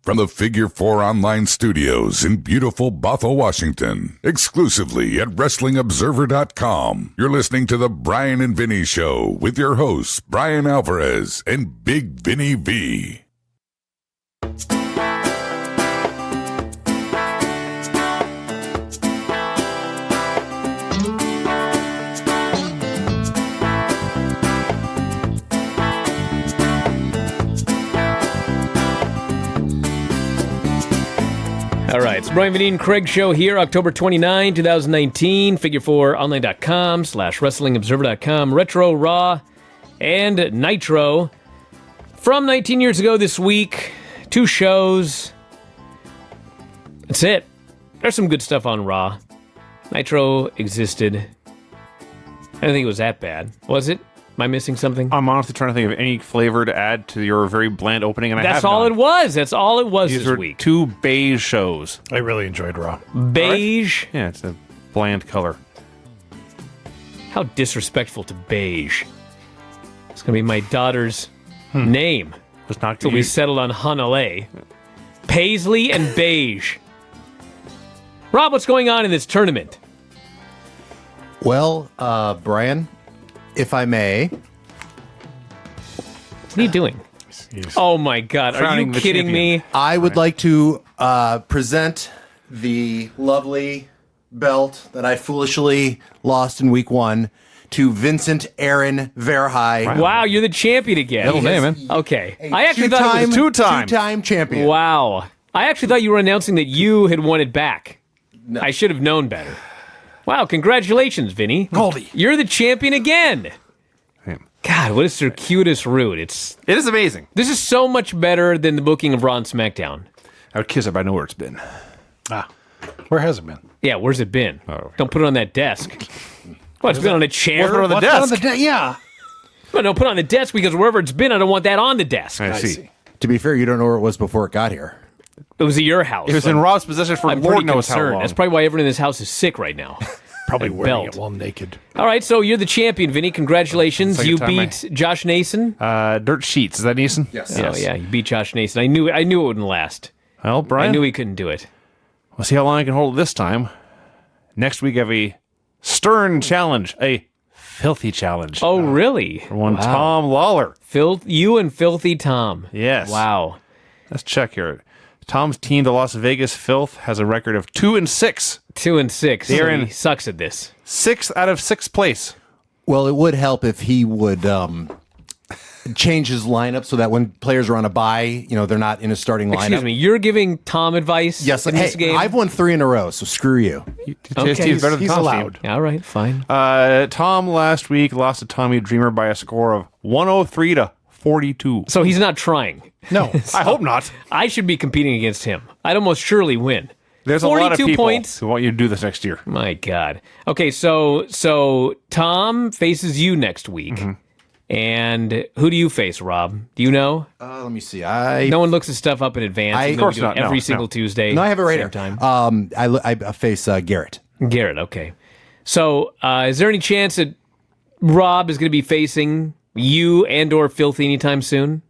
From the Figure 4 Online Studios in beautiful Bothell, Washington, exclusively at WrestlingObserver.com, you're listening to the Bryan and Vinny Show with your hosts, Brian Alvarez and Big Vinny V. All right, it's Bryan, Vinny, and Craig Show here, October 29, 2019, figure4online.com/wrestlingobserver.com, Retro, Raw, and Nitro. From 19 years ago this week, 2 shows. That's it. There's some good stuff on Raw. Nitro existed. I didn't think it was that bad. Was it? Am I missing something? I'm honestly trying to think of any flavor to add to your very bland opening, and That's all it was. That's all it was These this were week. 2 beige shows. I really enjoyed Raw. Beige? Yeah, it's a bland color. How disrespectful to beige. It's going to be my daughter's name. It's not So good. we settled on Hanalei. Paisley and beige. Rob, what's going on in this tournament? Well, Brian, if I may. What are you doing? Oh my God, are you Crowning the kidding me? champion. I would like to present the lovely belt that I foolishly lost in week 1 to Vincent Aaron Verhey. Wow, you're the champion again. Middle name, man. Okay. I actually thought it was two-time. Two-time champion. Wow. I actually thought you were announcing that you had won it back. No. I should have known better. Wow, congratulations, Vinny. Goldie. You're the champion again. God, what a circuitous route. It is amazing. This is so much better than the booking of Raw and SmackDown. I would kiss it, but I know where it's been. Where has it been? Yeah, where's it been? Oh. Don't put it on that desk. What, it's been on a chair? What's on the What's desk? on the yeah. Well, don't put it on the desk because wherever it's been, I don't want that on the desk. I see. To be fair, you don't know where it was before it got here. It was at your house. It was in Rob's possession for I'm Lord pretty knows how concerned. long. That's probably why everyone in this house is sick right now. Probably That wearing belt. it while naked. All right, so you're the champion, Vinny. Congratulations. Second You time beat Josh Nason. Dirt Sheets. Is that Neeson? Yes. Oh, yeah, you beat Josh Nason. I knew it wouldn't last. Well, Brian, I knew he couldn't do it. we'll see how long I can hold it this time. Next week, I have a stern challenge, a filthy challenge. Oh, really? For one Tom Lawler. You and Filthy Tom. Yes. Wow. Let's check here. Tom's team, the Las Vegas Filth, has a record of 2-6. 2-6. They're So in- he sucks at this. 6th out of 6th place. Well, it would help if he would change his lineup so that when players are on a bye, they're not in a starting lineup. Excuse me. You're giving Tom advice Yes, in hey, this game? I've won 3 in a row, so screw you. Okay. He's better than He's Tom's allowed. team. All right, fine. Tom last week lost to Tommy Dreamer by a score of 103-42. So he's not trying. No. I hope not. I should be competing against him. I'd almost surely win. There's a lot of 42 people points. who want you to do this next year. My God. Okay, so Tom faces you next week. Mm-hmm. And who do you face, Rob? Do you know? Let me see. No one looks this stuff up in advance. Of even though we course do it not. No, Every no. single Tuesday. No, I have it right same here. time. I face Garrett. Garrett, okay. So is there any chance that Rob is going to be facing you and or Filthy anytime soon?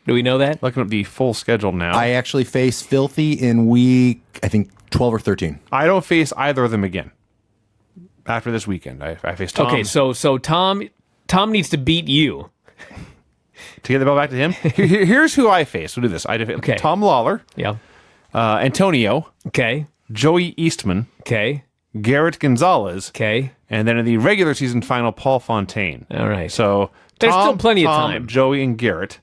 Do we know that? Looking at the full schedule now. I actually face Filthy in week, I think, 12 or 13. I don't face either of them again. After this weekend, I face Tom. Okay, so Tom needs to beat you. To get the ball back to him, here's who I face. We'll do this. I defeat Okay. Tom Lawler, Yeah. Antonio, Okay. Joey Eastman, Okay. Garrett Gonzalez, Okay. and then in the regular season final, Paul Fontaine. All right. So There's Tom, still plenty of Tom, time. Joey and Garrett.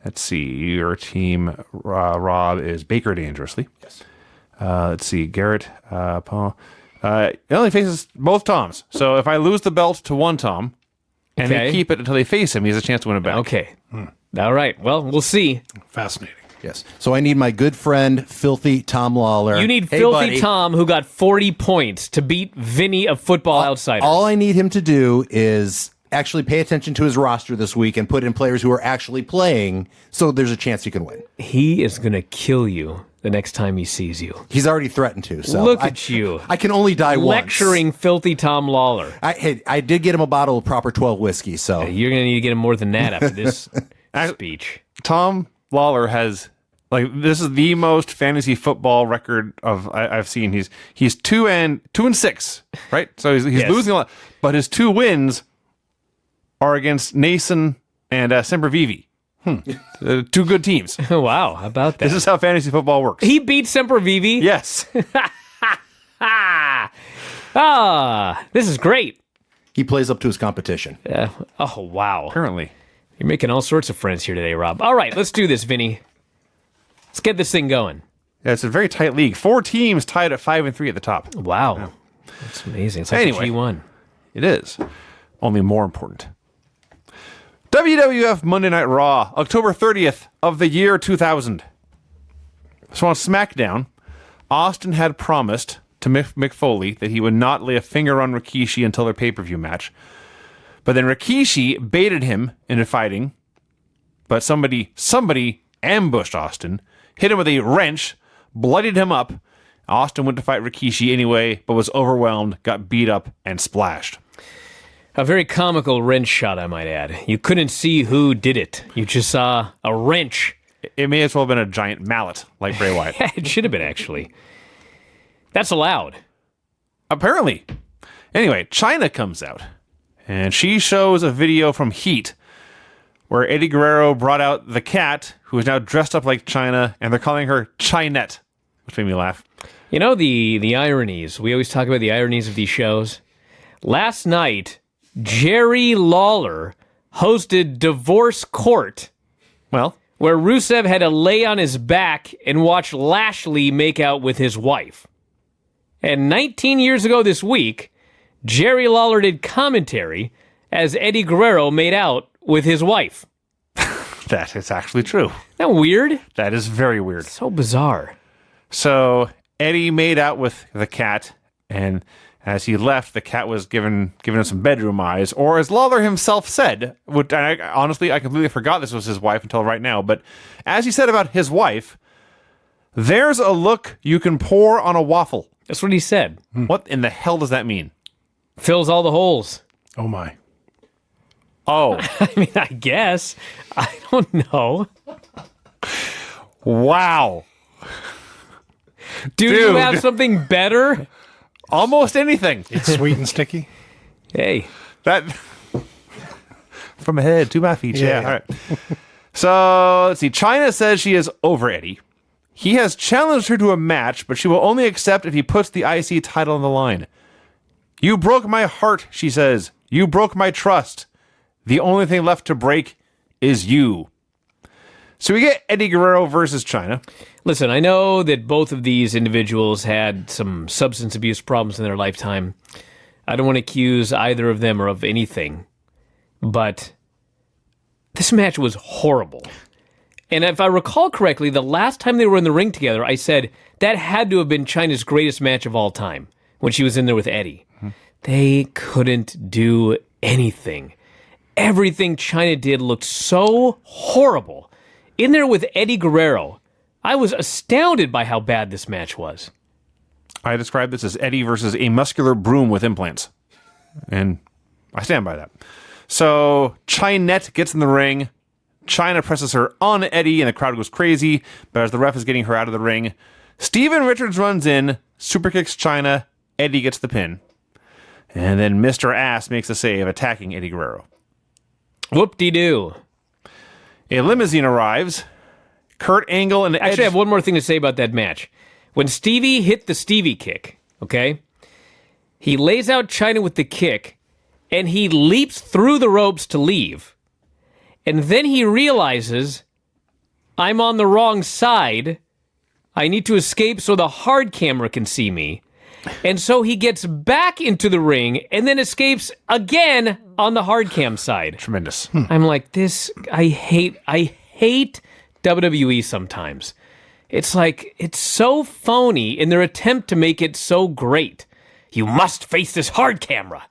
Let's see. Your team, Rob, is Baker Dangerously. Yes. Let's see. Garrett, Paul. It only faces both Toms. So if I lose the belt to one Tom, and Okay. they keep it until they face him, he has a chance to win it back. Okay. All right. Well, we'll see. Fascinating. Yes. So I need my good friend, Filthy Tom Lawler. You need Hey, Filthy buddy. Tom, who got 40 points to beat Vinny of Football Outsiders. All I need him to do is actually pay attention to his roster this week and put in players who are actually playing, so there's a chance he can win. He is going to kill you the next time he sees you. He's already threatened to. So Look at you. I can only die Lecturing Filthy Tom Lawler. once. I did get him a bottle of proper 12 whiskey, so You're going to need to get him more than that after this speech. Tom Lawler has Like, this is the most fantasy football record I've seen. He's 2-6, right? So he's Yes. losing a lot, but his 2 wins are against Nason and Sempervivi. 2 good teams. Wow, how about that? This is how fantasy football works. He beat Sempervivi. Yes. This is great. He plays up to his competition. Oh, wow. Apparently. You're making all sorts of friends here today, Rob. All right, let's do this, Vinny. Let's get this thing going. Yeah, it's a very tight league. 4 teams tied at 5-3 at the top. Wow. That's amazing. It's like Anyway. a G1. It is. Only more important. WWF Monday Night Raw, October 30th of the year 2000. So on SmackDown, Austin had promised to Mick Foley that he would not lay a finger on Rikishi until their pay-per-view match. But then Rikishi baited him into fighting, but somebody ambushed Austin, hit him with a wrench, bloodied him up. Austin went to fight Rikishi anyway, but was overwhelmed, got beat up, and splashed. A very comical wrench shot, I might add. You couldn't see who did it. You just saw a wrench. It may as well have been a giant mallet, like Bray Wyatt. It should have been, actually. That's allowed. Apparently. Anyway, Chyna comes out, and she shows a video from Heat where Eddie Guerrero brought out the cat, who is now dressed up like Chyna, and they're calling her Chynette, which made me laugh. You know the ironies. We always talk about the ironies of these shows. Last night, Jerry Lawler hosted Divorce Court, Well, where Rusev had to lay on his back and watch Lashley make out with his wife. And 19 years ago this week, Jerry Lawler did commentary as Eddie Guerrero made out with his wife. that is actually true. Isn't that weird? That is very weird. So bizarre. So Eddie made out with the cat, and as he left, the cat was giving him some bedroom eyes, or as Lawler himself said, which honestly, I completely forgot this was his wife until right now, but as he said about his wife, there's a look you can pour on a waffle. That's what he said. What in the hell does that mean? Fills all the holes. Oh, my. Oh, I mean, I guess. I don't know. wow. Do you Dude. have something better? Almost anything. It's sweet and sticky. Hey. That from a head to my feet. Yeah. Yeah. All right. So let's see. Chyna says she is over Eddie. He has challenged her to a match, but she will only accept if he puts the IC title on the line. You broke my heart, she says. You broke my trust. The only thing left to break is you. So we get Eddie Guerrero versus Chyna. Listen, I know that both of these individuals had some substance abuse problems in their lifetime. I don't want to accuse either of them or of anything, but this match was horrible. And if I recall correctly, the last time they were in the ring together, I said that had to have been Chyna's greatest match of all time when she was in there with Eddie. They couldn't do anything. Everything Chyna did looked so horrible. In there with Eddie Guerrero, I was astounded by how bad this match was. I describe this as Eddie versus a muscular broom with implants. And I stand by that. So Chynette gets in the ring. Chyna presses her on Eddie, and the crowd goes crazy. But as the ref is getting her out of the ring, Steven Richards runs in, super kicks Chyna. Eddie gets the pin. And then Mr. Ass makes a save, attacking Eddie Guerrero. Whoop-de-doo. A limousine arrives. Kurt Angle and Edge... Actually, I have one more thing to say about that match. When Stevie hit the Stevie kick, okay, he lays out Chyna with the kick, and he leaps through the ropes to leave. And then he realizes, I'm on the wrong side. I need to escape so the hard camera can see me. And so he gets back into the ring and then escapes again on the hard cam side. Tremendous. I'm like, I hate WWE sometimes. It's like, it's so phony in their attempt to make it so great. You must face this hard camera.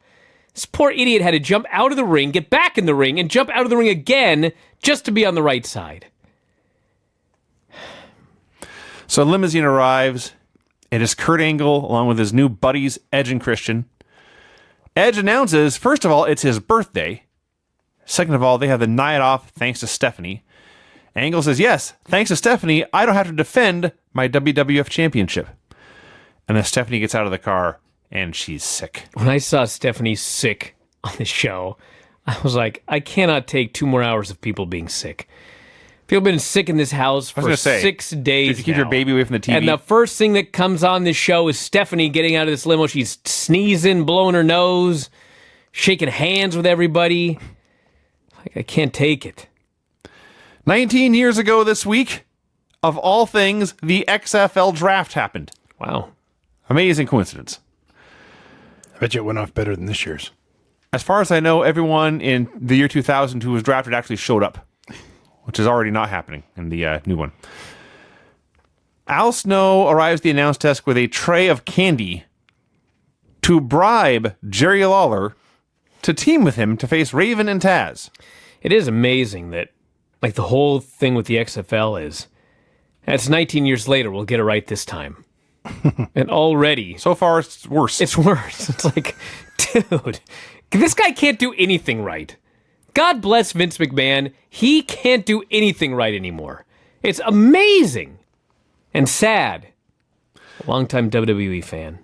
This poor idiot had to jump out of the ring, get back in the ring, and jump out of the ring again just to be on the right side. So limousine arrives. It is Kurt Angle along with his new buddies, Edge and Christian. Edge announces, first of all, it's his birthday. Second of all, they have the night off thanks to Stephanie. Angle says, yes, thanks to Stephanie, I don't have to defend my WWF championship. And then Stephanie gets out of the car, and she's sick. When I saw Stephanie sick on the show, I was like, I cannot take 2 more hours of people being sick. People have been sick in this house for 6 days Did you keep now. your baby away from the TV? And the first thing that comes on this show is Stephanie getting out of this limo. She's sneezing, blowing her nose, shaking hands with everybody. Like, I can't take it. 19 years ago this week, of all things, the XFL draft happened. Wow. Amazing coincidence. I bet you it went off better than this year's. As far as I know, everyone in the year 2000 who was drafted actually showed up, which is already not happening in the new one. Al Snow arrives at the announce desk with a tray of candy to bribe Jerry Lawler to team with him to face Raven and Taz. It is amazing that, like, the whole thing with the XFL is, it's 19 years later, we'll get it right this time. And already... So far, it's worse. It's worse. It's like, dude, this guy can't do anything right. God bless Vince McMahon. He can't do anything right anymore. It's amazing and sad. A longtime WWE fan.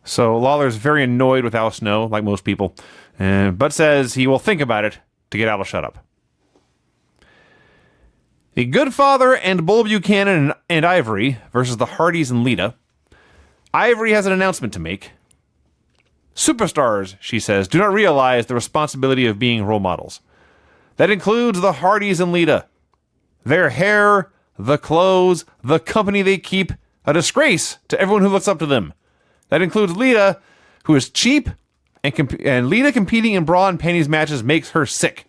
So Lawler's very annoyed with Al Snow, like most people, but says he will think about it to get Al to shut up. The Good Father and Bull Buchanan and Ivory versus the Hardys and Lita. Ivory has an announcement to make. Superstars, she says, do not realize the responsibility of being role models. That includes the Hardys and Lita. Their hair, the clothes, the company they keep, a disgrace to everyone who looks up to them. That includes Lita, who is cheap, and Lita competing in bra and panties matches makes her sick.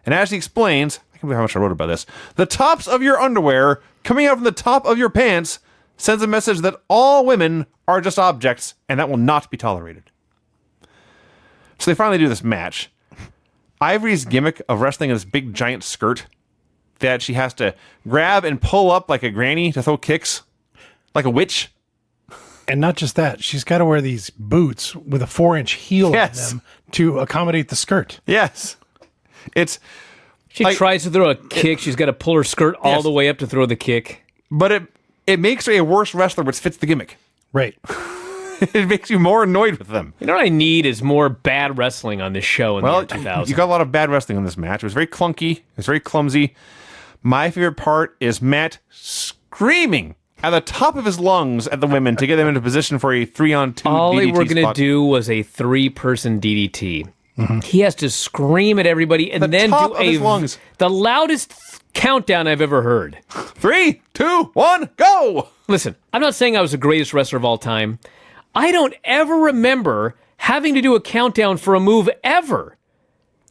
And as she explains, I can't believe how much I wrote about this, the tops of your underwear coming out from the top of your pants sends a message that all women are just objects, and that will not be tolerated. So they finally do this match. Ivory's gimmick of wrestling in this big giant skirt that she has to grab and pull up like a granny to throw kicks, like a witch. And not just that, she's got to wear these boots with a 4-inch heel Yes. on them to accommodate the skirt. Yes. It's... She like, tries to throw a kick. She's got to pull her skirt all Yes. the way up to throw the kick. But it makes her a worse wrestler, which fits the gimmick. Right. It makes you more annoyed with them. You know what I need is more bad wrestling on this show in the year 2000. You got a lot of bad wrestling on this match. It was very clunky. It was very clumsy. My favorite part is Matt screaming at the top of his lungs at the women to get them into position for a 3-on-2 All DDT they were going to spot. do was a 3-person DDT. He has to scream at everybody and The then top do of his lungs. the loudest countdown I've ever heard. 3, 2, 1, go! Listen, I'm not saying I was the greatest wrestler of all time. I don't ever remember having to do a countdown for a move ever.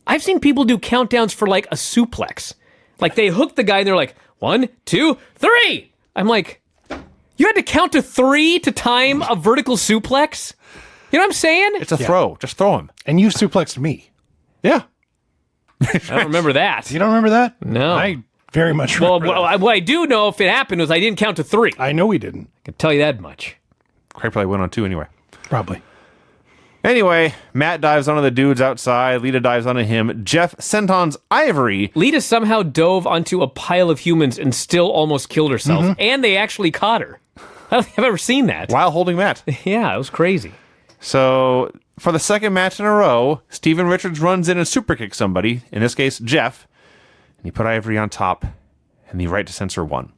I've seen people do countdowns for like a suplex. Like they hook the guy and they're like, 1, 2, 3. I'm like, you had to count to 3 to time a vertical suplex? You know what I'm saying? It's a throw. Just throw him. And you suplexed me. Yeah. I don't remember that. You don't remember that? No. I very much Well, remember that. what I do know if it happened was I didn't count to 3. I I know we didn't. can tell you that much. Craig probably went on 2 anyway. Probably. Anyway, Matt dives onto the dudes outside. Lita dives onto him. Jeff senton's Ivory. Lita somehow dove onto a pile of humans and still almost killed herself. And they actually caught her. I don't think I've ever seen that. While holding Matt. Yeah, it was crazy. So, for the second match in a row, Steven Richards runs in and super kicks somebody, in this case, Jeff, and he put Ivory on top, and the right to censor won.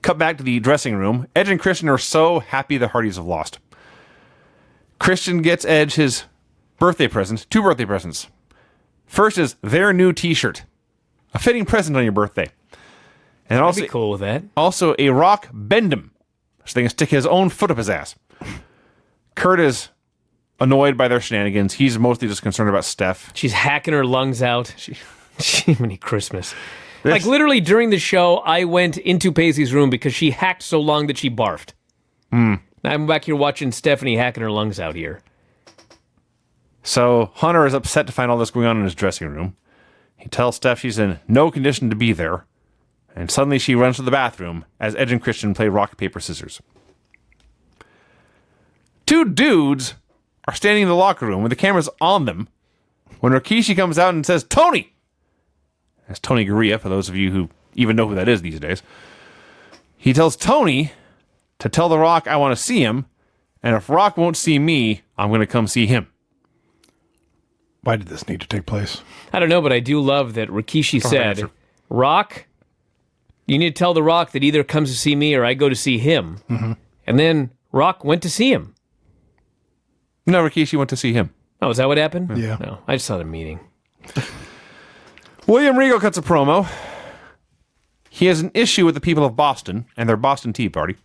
Cut back to the dressing room. Edge and Christian are so happy the Hardys have lost. Christian gets Edge his birthday present, 2 birthday presents. First is their new t-shirt, a fitting present on your birthday. And I'd also, be cool with that. also a rock bend'em, so they can stick his own foot up his ass. Kurt is annoyed by their shenanigans. He's mostly just concerned about Steph. She's hacking her lungs out. Jiminy Christmas. Like, literally, during the show, I went into Paisley's room because she hacked so long that she barfed. Now I'm back here watching Stephanie hacking her lungs out here. So Hunter is upset to find all this going on in his dressing room. He tells Steph she's in no condition to be there. And suddenly she runs to the bathroom as Edge and Christian play rock, paper, scissors. 2 dudes are standing in the locker room with the cameras on them when Rikishi comes out and says, Tony! That's Tony Gurria, for those of you who even know who that is these days. He tells Tony to tell The Rock I want to see him, and if Rock won't see me, I'm going to come see him. Why did this need to take place? I don't know, but I do love that Rikishi said, answer. Rock, you need to tell The Rock that either comes to see me or I go to see him. Mm-hmm. And then Rock went to see him. No, Rikishi went to see him. Oh, is that what happened? Yeah. No, I just saw the meeting. William Regal cuts a promo. He has an issue with the people of Boston and their Boston Tea Party.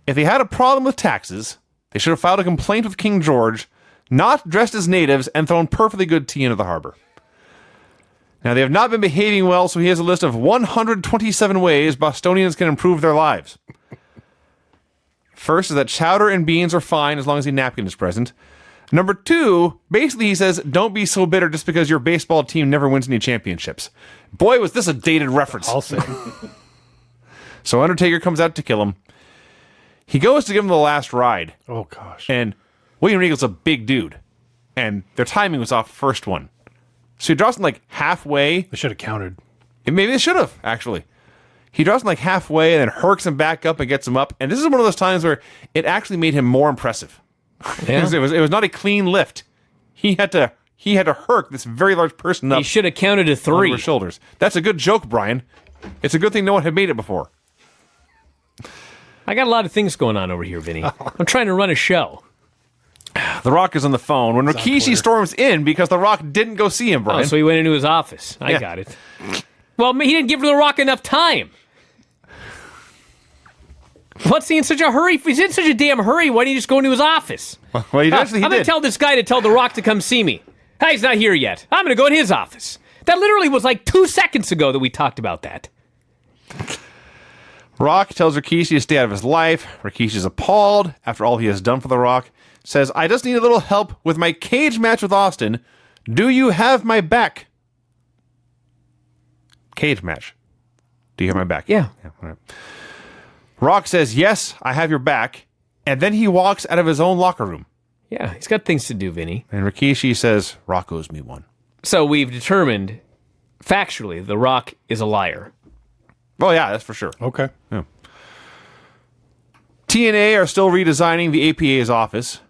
If they had a problem with taxes, they should have filed a complaint with King George, not dressed as natives, and thrown perfectly good tea into the harbor. Now, they have not been behaving well, so he has a list of 127 ways Bostonians can improve their lives. First is that chowder and beans are fine as long as a napkin is present. Number 2, basically he says, don't be so bitter just because your baseball team never wins any championships. Boy, was this a dated reference. I'll say. So Undertaker comes out to kill him. He goes to give him the last ride. Oh, gosh. And William Regal's a big dude. And their timing was off the first one. So he drops him like halfway. They should have counted. And maybe they should have, actually. He drops him like halfway and then herks him back up and gets him up. And this is one of those times where it actually made him more impressive. Yeah. It was not a clean lift. He had to herk this very large person up He should have counted to over 3. his shoulders. That's a good joke, Brian. It's a good thing no one had made it before. I got a lot of things going on over here, Vinny. I'm trying to run a show. The Rock is on the phone when Rikishi Twitter. storms in because The Rock didn't go see him, Oh, Brian. so he went into his office. I Yeah. got it. Well, he didn't give The Rock enough time. What's he in such a hurry? If he's in such a damn hurry, why didn't he just go into his office? Well, he actually I'm going did. to tell this guy to tell The Rock to come see me. Hey, he's not here yet. I'm going to go in his office. That literally was like 2 seconds ago that we talked about that. Rock tells Rikishi to stay out of his life. Rikishi's appalled after all he has done for The Rock. Says, I just need a little help with my cage match with Austin. Do you have my back? Cage match. Do you have my back? Yeah. All right. Rock says, yes, I have your back. And then he walks out of his own locker room. Yeah, he's got things to do, Vinny. And Rikishi says, Rock owes me one. So we've determined, factually, The Rock is a liar. Oh, yeah, that's for sure. Okay. TNA are still redesigning the APA's office.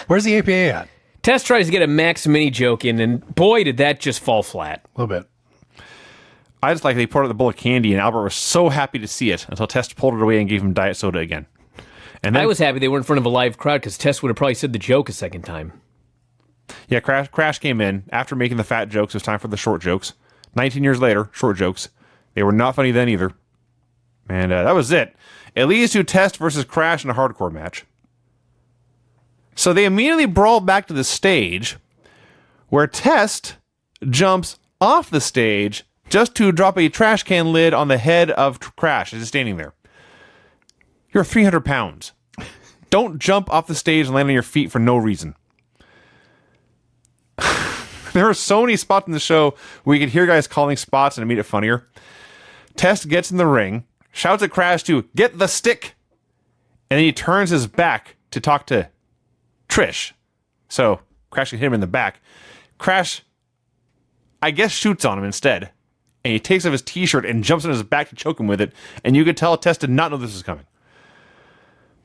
Where's the APA at? Tess tries to get a Max Mini joke in, and boy, did that just fall flat. A little bit. I just like they poured out the bowl of candy, and Albert was so happy to see it until Test pulled it away and gave him diet soda again. And then, I was happy they were in front of a live crowd because Tess would have probably said the joke a second time. yeah, Crash came in after making the fat jokes. It was time for the short jokes. 19 years later, short jokes. They were not funny then either. And that was it. It leads to Test versus Crash in a hardcore match. So they immediately brawl back to the stage, where Test jumps off the stage just to drop a trash can lid on the head of Crash as he's standing there. You're 300 pounds. Don't jump off the stage and land on your feet for no reason. There are so many spots in the show where you could hear guys calling spots and it made it funnier. Test gets in the ring, shouts at Crash to get the stick, and then he turns his back to talk to Trish. So Crash can hit him in the back. Crash, I guess, shoots on him instead. And he takes off his t-shirt and jumps on his back to choke him with it. And you could tell Test did not know this was coming.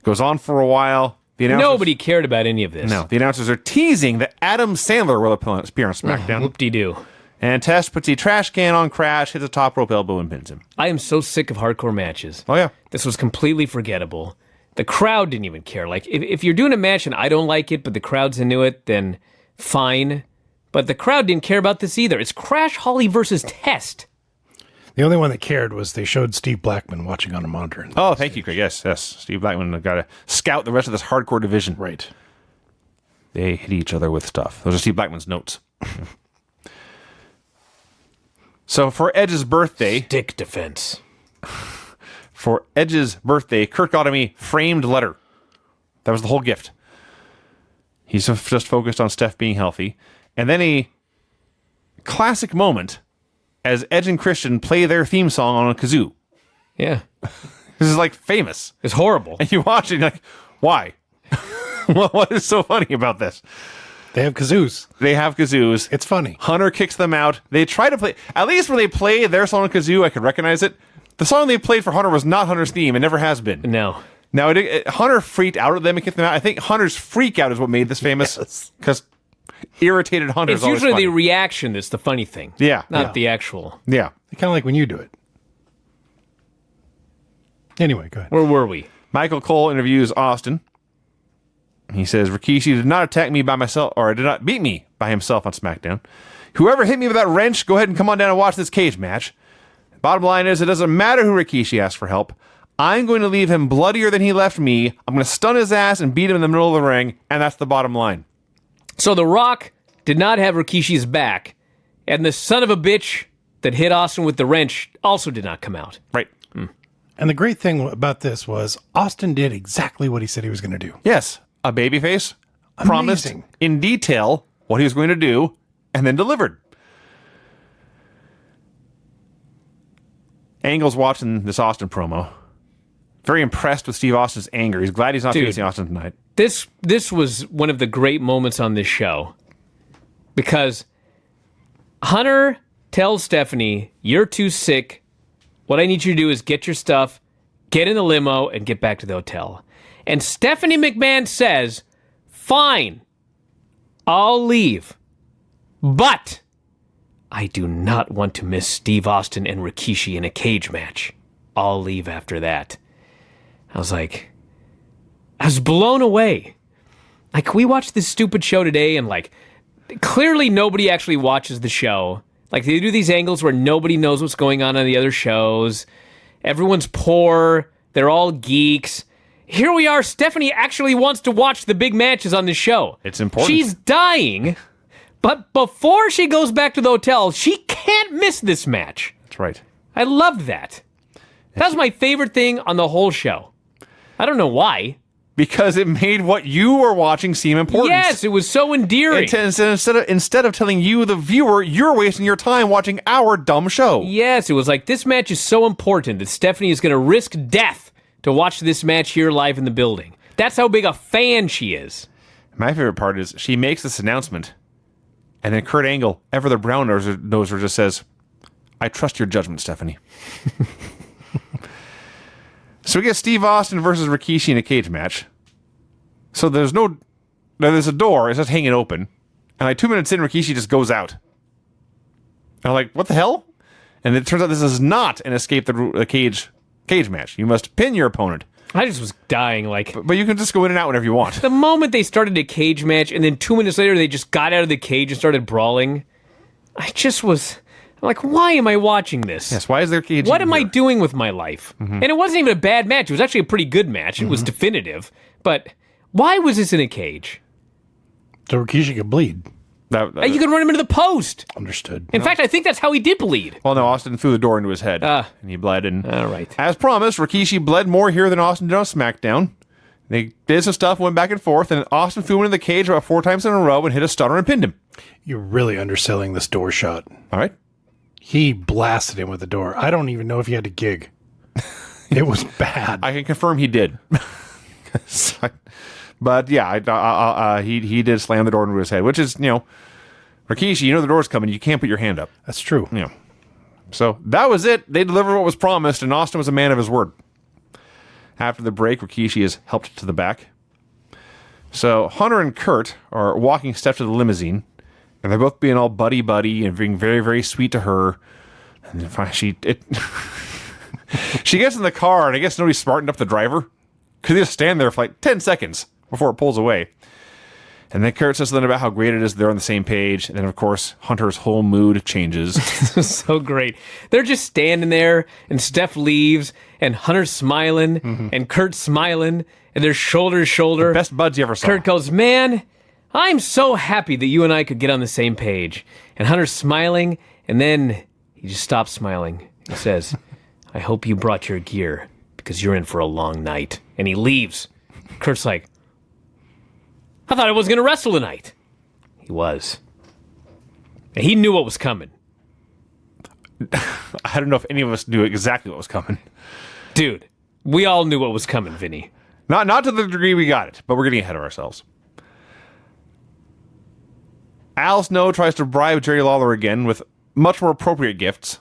Goes on for a while. The announcers, Nobody cared about any of this. No, the announcers are teasing that Adam Sandler will appear on SmackDown. Whoop-de-doo. And Test puts a trash can on Crash, hits a top rope elbow, and pins him. I am so sick of hardcore matches. Oh, yeah. This was completely forgettable. The crowd didn't even care. Like, if you're doing a match and I don't like it, but the crowd's into it, then fine. But the crowd didn't care about this either. It's Crash Holly versus Test. The only one that cared was they showed Steve Blackman watching on a monitor. Oh, thank you, Craig. Yes. Steve Blackman got to scout the rest of this hardcore division. Right. They hit each other with stuff. Those are Steve Blackman's notes. So for Edge's birthday... Dick defense. For Edge's birthday, Kurt got him a framed letter. That was the whole gift. He's just focused on Steph being healthy. And then a classic moment as Edge and Christian play their theme song on a kazoo. Yeah. This is like famous. It's horrible. And you watch it and you're like, why? What is so funny about this? They have kazoos. They have kazoos. It's funny. Hunter kicks them out. They try to play. At least when they play their song on kazoo, I could recognize it. The song they played for Hunter was not Hunter's theme. It never has been. No. Now, Hunter freaked out at them and kicked them out. I think Hunter's freak out is what made this famous. Because irritated Hunter is It's always usually funny. the reaction that's the funny thing. Yeah. Not the actual. Yeah. Kind of like when you do it. Anyway, go ahead. Where were we? Michael Cole interviews Austin. He says, Rikishi did not attack me by myself, or did not beat me by himself on SmackDown. Whoever hit me with that wrench, go ahead and come on down and watch this cage match. Bottom line is, it doesn't matter who Rikishi asks for help. I'm going to leave him bloodier than he left me. I'm going to stun his ass and beat him in the middle of the ring, and that's the bottom line. So The Rock did not have Rikishi's back, and the son of a bitch that hit Austin with the wrench also did not come out. Right. And the great thing about this was Austin did exactly what he said he was going to do. Yes, a babyface promised Amazing. in detail what he was going to do, and then delivered. Angle's watching this Austin promo. Very impressed with Steve Austin's anger. He's glad he's not facing Austin tonight. This was one of the great moments on this show because Hunter tells Stephanie, "You're too sick. What I need you to do is get your stuff, get in the limo, and get back to the hotel." And Stephanie McMahon says, "Fine, I'll leave. But I do not want to miss Steve Austin and Rikishi in a cage match. I'll leave after that." I was blown away. Like, we watched this stupid show today, and clearly nobody actually watches the show. Like, they do these angles where nobody knows what's going on the other shows. Everyone's poor. They're all geeks. Here we are. Stephanie actually wants to watch the big matches on the show. It's important. She's dying, but before she goes back to the hotel, she can't miss this match. That's right. I loved that. That was my favorite thing on the whole show. I don't know why. Because it made what you were watching seem important. Yes, it was so endearing. Instead of telling you, the viewer, you're wasting your time watching our dumb show. Yes, it was like, this match is so important that Stephanie is going to risk death to watch this match here live in the building. That's how big a fan she is. My favorite part is she makes this announcement, and then Kurt Angle, ever the brown noser, just says, "I trust your judgment, Stephanie." So we get Steve Austin versus Rikishi in a cage match. So there's a door, it's just hanging open. And 2 minutes in, Rikishi just goes out. And I'm like, what the hell? And it turns out this is not an escape the cage match. You must pin your opponent. I just was dying. But you can just go in and out whenever you want. The moment they started a cage match, and then 2 minutes later, they just got out of the cage and started brawling, I'm like, why am I watching this? Yes, why is there cage? What am I doing with my life? And it wasn't even a bad match. It was actually a pretty good match. It was definitive. But why was this in a cage? So Rikishi could bleed. You could run him into the post. Understood. In fact, I think that's how he did bleed. Well, no, Austin threw the door into his head, and he bled. And All right. as promised, Rikishi bled more here than Austin did on SmackDown. They did some stuff, went back and forth, and Austin threw him into the cage about 4 times in a row and hit a stunner and pinned him. You're really underselling this door shot. All right. He blasted him with the door. I don't even know if he had a gig. It was bad. I can confirm he did. But yeah, he did slam the door into his head, which is, Rikishi, the door's coming. You can't put your hand up. That's true. So that was it. They delivered what was promised, and Austin was a man of his word. After the break, Rikishi is helped to the back. So Hunter and Kurt are walking steps to the limousine, and they're both being all buddy-buddy and being very, very sweet to her. And then finally she gets in the car, and I guess nobody's smartened up the driver, because they just stand there for 10 seconds before it pulls away. And then Kurt says something about how great it is they're on the same page. And then, of course, Hunter's whole mood changes. So great. They're just standing there, and Steph leaves, and Hunter's smiling, and Kurt's smiling, and they're shoulder to shoulder. Best buds you ever saw. Kurt goes, "Man, I'm so happy that you and I could get on the same page." And Hunter's smiling, and then he just stops smiling. He says, "I hope you brought your gear, because you're in for a long night." And he leaves. Kurt's like, "I thought I was going to wrestle tonight." He was. And he knew what was coming. I don't know if any of us knew exactly what was coming. Dude, we all knew what was coming, Vinny. Not to the degree we got it, but we're getting ahead of ourselves. Al Snow tries to bribe Jerry Lawler again with much more appropriate gifts.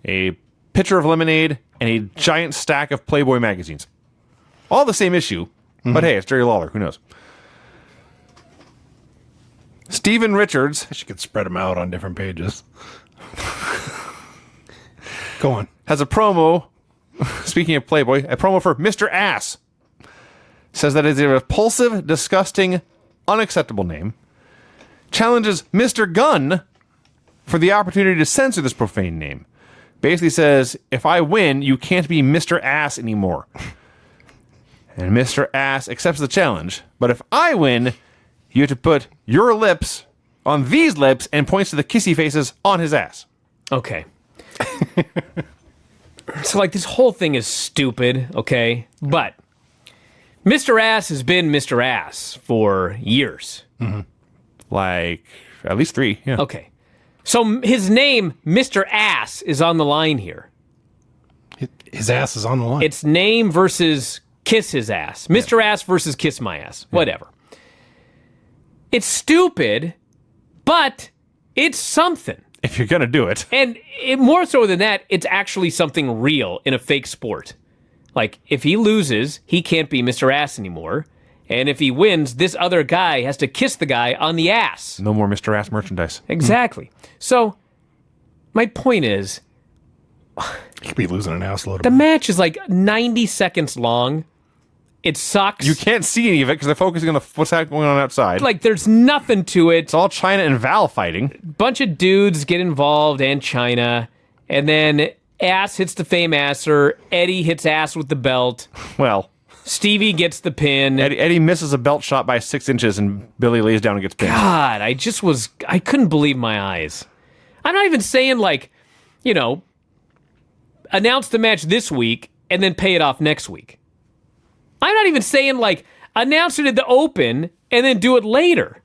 A pitcher of lemonade and a giant stack of Playboy magazines. All the same issue, but hey, it's Jerry Lawler. Who knows? Steven Richards I could spread them out on different pages. Go on. has a promo, speaking of Playboy, a promo for Mr. Ass. Says that it's a repulsive, disgusting, unacceptable name. Challenges Mr. Gunn for the opportunity to censor this profane name. Basically says, if I win, you can't be Mr. Ass anymore. And Mr. Ass accepts the challenge. But if I win, you have to put your lips on these lips and points to the kissy faces on his ass. Okay. So, like, this whole thing is stupid, okay? But Mr. Ass has been Mr. Ass for years. Like, at least 3, yeah. Okay. So his name, Mr. Ass, is on the line here. His ass is on the line. It's name versus kiss his ass. Mr. Ass versus kiss my ass. Whatever. It's stupid, but it's something. If you're going to do it. And more so than that, it's actually something real in a fake sport. Like, if he loses, he can't be Mr. Ass anymore. And if he wins, this other guy has to kiss the guy on the ass. No more Mr. Ass merchandise. Exactly. So, my point is, He could be losing an ass load the of match is like 90 seconds long. It sucks. You can't see any of it because they're focusing on what's going on outside. Like, there's nothing to it. It's all China and Val fighting. Bunch of dudes get involved and China. And then Ass hits the Fame Asser. Eddie hits Ass with the belt. Well, Stevie gets the pin. Eddie misses a belt shot by 6 inches and Billy lays down and gets pinned. God, I couldn't believe my eyes. I'm not even saying, like, announce the match this week and then pay it off next week. I'm not even saying, like, announce it at the Open and then do it later.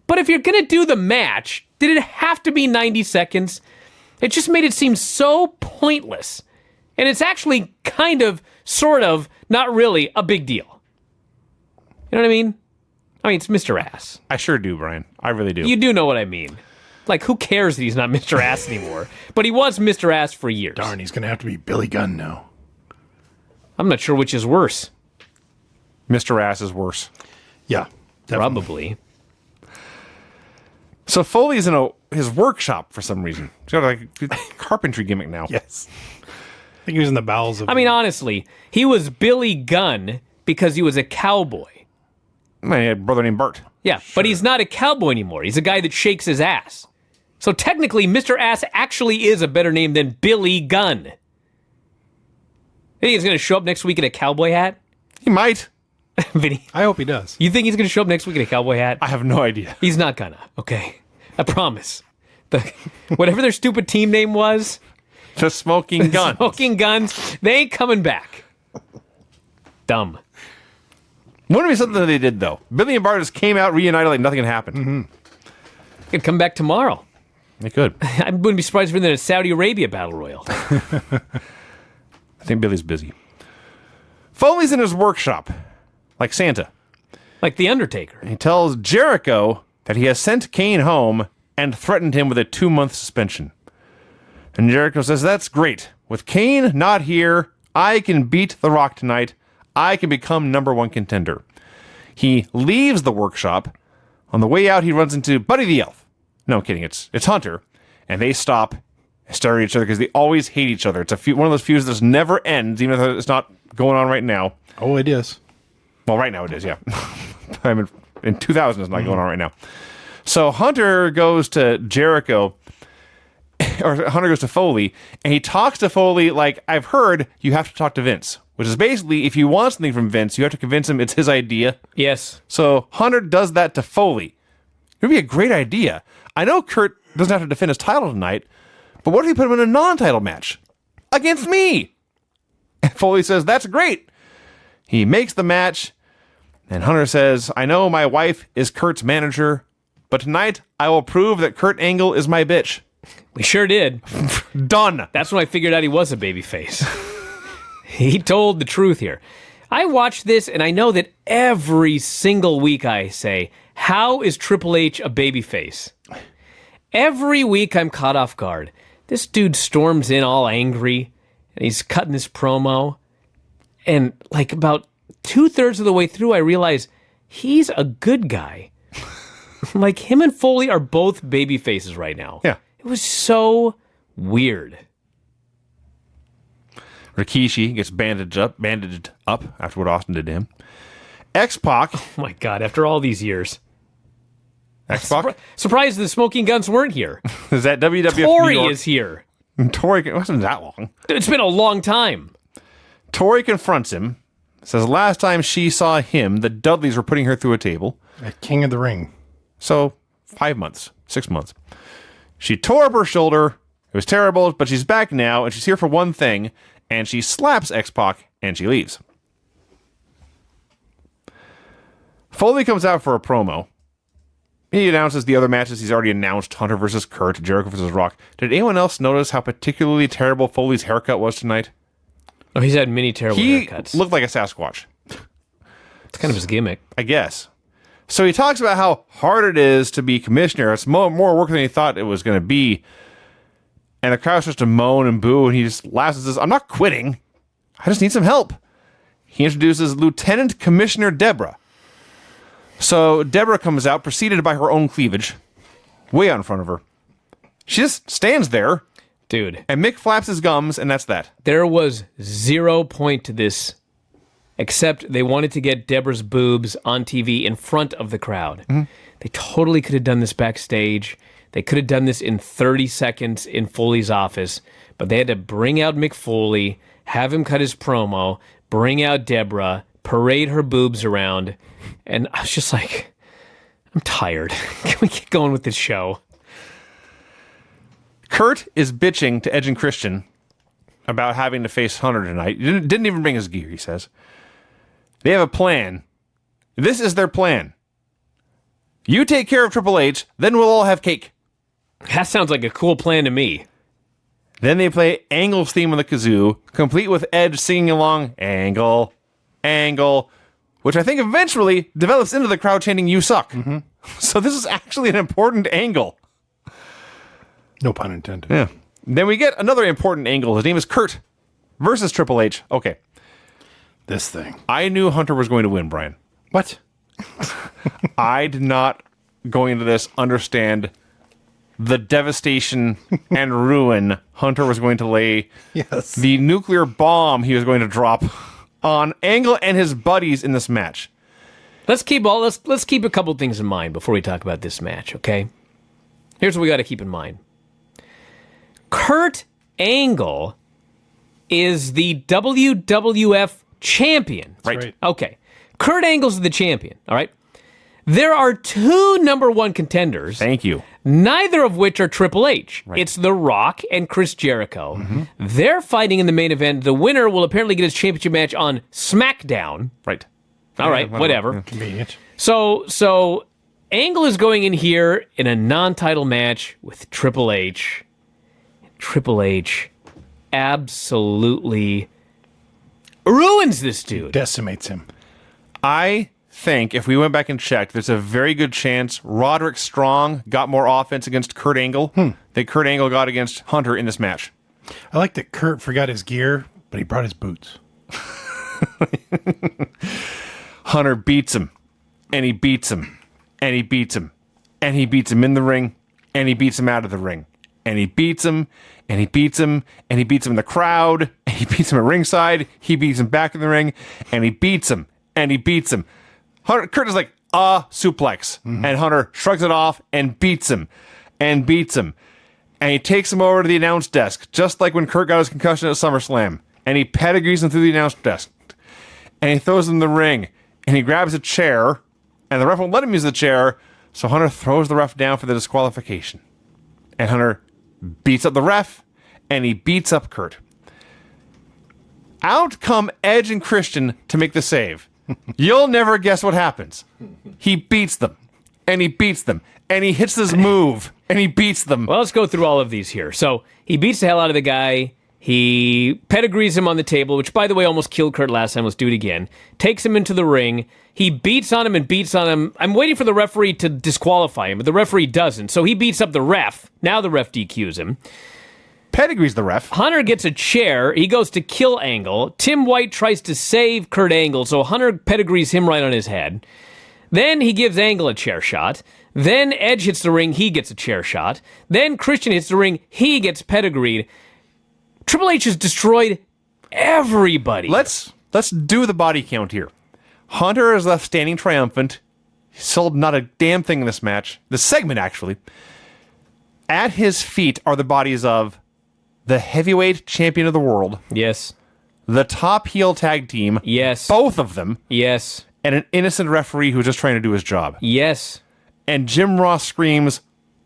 But if you're going to do the match, did it have to be 90 seconds? It just made it seem so pointless. And it's actually kind of, sort of, not really a big deal. You know what I mean? I mean, it's Mr. Ass. I sure do, Brian. I really do. You do know what I mean. Like, who cares that he's not Mr. Ass anymore? But he was Mr. Ass for years. Darn, he's going to have to be Billy Gunn now. I'm not sure which is worse. Mr. Ass is worse. Yeah, definitely. Probably. So Foley's in his workshop for some reason. He's got like a carpentry gimmick now. Yes. I think he was in the bowels of... I mean, honestly, he was Billy Gunn because he was a cowboy. Man, he had a brother named Bart. Yeah, but he's not a cowboy anymore. He's a guy that shakes his ass. So technically, Mr. Ass actually is a better name than Billy Gunn. Think he's going to show up next week in a cowboy hat? He might. Vinny, I hope he does. you think he's going to show up next week in a cowboy hat? I have no idea. He's not gonna, okay? I promise. Whatever their stupid team name was, The Smoking Gun. Smoking Guns, they ain't coming back. Dumb. Wouldn't it be something that they did, though? Billy and Bart just came out reunited like nothing had happened. Could come back tomorrow. They could. I wouldn't be surprised if they're in a Saudi Arabia battle royal. I think Billy's busy. Foley's in his workshop, like Santa. Like The Undertaker. He tells Jericho that he has sent Kane home and threatened him with a 2-month suspension. And Jericho says, that's great. With Kane not here, I can beat The Rock tonight. I can become #1 contender. He leaves the workshop. On the way out, he runs into Buddy the Elf. No, I'm kidding. It's Hunter. And they stop and stare at each other because they always hate each other. It's one of those feuds that just never ends, even if it's not going on right now. Oh, it is. Well, right now it is, yeah. I mean, in 2000, it's not going on right now. So Hunter goes to Jericho, or Hunter goes to Foley, and he talks to Foley like, I've heard you have to talk to Vince, which is basically, if you want something from Vince, you have to convince him it's his idea. Yes. So Hunter does that to Foley. It would be a great idea. I know Kurt doesn't have to defend his title tonight, but what if you put him in a non-title match? Against me! And Foley says, that's great. He makes the match, and Hunter says, I know my wife is Kurt's manager, but tonight I will prove that Kurt Angle is my bitch. We sure did. Done. That's when I figured out he was a babyface. He told the truth here. I watched this, and I know that every single week I say, How is Triple H a babyface? Every week I'm caught off guard. This dude storms in all angry, and he's cutting this promo. And like about 2/3 of the way through, I realize he's a good guy. Like him and Foley are both baby faces right now. Yeah. It was so weird. Rikishi gets bandaged up after what Austin did to him. X-Pac. Oh my God, after all these years. X-Pac? Surprised the Smoking Guns weren't here. Is that WWF Tori New York? is here. Tori, it wasn't that long. It's been a long time. Tori confronts him. Says last time she saw him, the Dudleys were putting her through a table. At King of the Ring. So 5 months, 6 months. She tore up her shoulder. It was terrible, but she's back now, and she's here for one thing, and she slaps X-Pac, and she leaves. Foley comes out for a promo. He announces the other matches he's already announced, Hunter versus Kurt, Jericho versus Rock. Did anyone else notice how particularly terrible Foley's haircut was tonight? Oh, he's had many terrible He haircuts. looked like a Sasquatch, It's kind of his gimmick. I guess. So he talks about how hard it is to be commissioner. It's more work than he thought it was going to be. And the crowd starts to moan and boo, and he just laughs and says, I'm not quitting. I just need some help. He introduces Lieutenant Commissioner Deborah. So Deborah comes out, preceded by her own cleavage, way out in front of her. She just stands there, Dude, and Mick flaps his gums, and that's that. there was 0 point to this, except they wanted to get Deborah's boobs on TV in front of the crowd. Mm-hmm. They totally could have done this backstage. They could have done this in 30 seconds in Foley's office, but they had to bring out Mick Foley, have him cut his promo, bring out Deborah, parade her boobs around, and I was just like, I'm tired. Can we get going with this show? Kurt is bitching to Edge and Christian about having to face Hunter tonight. He didn't even bring his gear, he says. They have a plan. This is their plan. You take care of Triple H, then we'll all have cake. That sounds like a cool plan to me. Then they play Angle's theme on the kazoo, complete with Edge singing along, Angle, Angle, which I think eventually develops into the crowd chanting, you suck. Mm-hmm. So this is actually an important angle. No pun intended. Yeah. Then we get another important angle. His name is Kurt versus Triple H. Okay. This thing. I knew Hunter was going to win, Brian. What? I did not, going into this, understand the devastation and ruin Hunter was going to lay. Yes. The nuclear bomb he was going to drop on Angle and his buddies in this match. Let's keep a couple things in mind before we talk about this match, okay? Here's what we got to keep in mind. Kurt Angle is the WWF champion. Right. Okay. Kurt Angle's the champion, all right? There are two number one contenders. Thank you. Neither of which are Triple H. Right. It's The Rock and Chris Jericho. Mm-hmm. They're fighting in the main event. The winner will apparently get his championship match on SmackDown. Right. All right, whatever. Yeah. Convenient. So Angle is going in here in a non-title match with Triple H. Triple H absolutely ruins this dude. Decimates him. I think if we went back and checked, there's a very good chance Roderick Strong got more offense against Kurt Angle than Kurt Angle got against Hunter in this match. I like that Kurt forgot his gear, but he brought his boots. Hunter beats him, and he beats him, and he beats him, and he beats him in the ring, and he beats him out of the ring, and he beats him, and he beats him, and he beats him in the crowd, and he beats him at ringside, he beats him back in the ring, and he beats him, and he beats him. Kurt is like, suplex, and Hunter shrugs it off and beats him, and beats him, and he takes him over to the announce desk, just like when Kurt got his concussion at SummerSlam, and he pedigrees him through the announce desk, and he throws him in the ring, and he grabs a chair, and the ref won't let him use the chair, so Hunter throws the ref down for the disqualification. And Hunter beats up the ref, and he beats up Kurt. Out come Edge and Christian to make the save. You'll never guess what happens. He beats them, and he beats them, and he hits this move, and he beats them. Well, let's go through all of these here. So he beats the hell out of the guy. He pedigrees him on the table, which, by the way, almost killed Kurt last time. Let's do it again. Takes him into the ring. He beats on him and beats on him. I'm waiting for the referee to disqualify him, but the referee doesn't. So he beats up the ref. Now the ref DQs him. Pedigree's the ref. Hunter gets a chair. He goes to kill Angle. Tim White tries to save Kurt Angle, so Hunter pedigrees him right on his head. Then he gives Angle a chair shot. Then Edge hits the ring. He gets a chair shot. Then Christian hits the ring. He gets pedigreed. Triple H has destroyed everybody. Let's do the body count here. Hunter is left standing triumphant. He sold not a damn thing in this match. The segment, actually. At his feet are the bodies of the heavyweight champion of the world. Yes. The top heel tag team. Yes. Both of them. Yes. And an innocent referee who's just trying to do his job. Yes. And Jim Ross screams,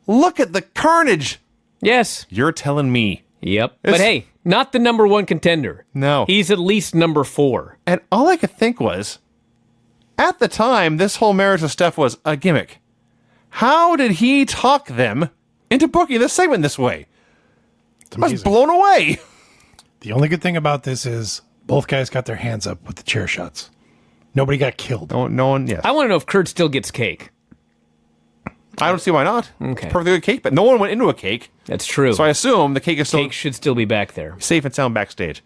"Look at the carnage!" Yes. You're telling me. Yep. But hey, not the number one contender. No. He's at least number 4. And all I could think was, at the time, this whole marriage with Steph was a gimmick. How did he talk them into booking this segment this way? I was blown away. The only good thing about this is both guys got their hands up with the chair shots. Nobody got killed. No one, yes. I want to know if Kurt still gets cake. I don't see why not. Okay. It's perfectly good cake, but no one went into a cake. That's true. So I assume the cake is still Cake should still be back there. safe and sound backstage.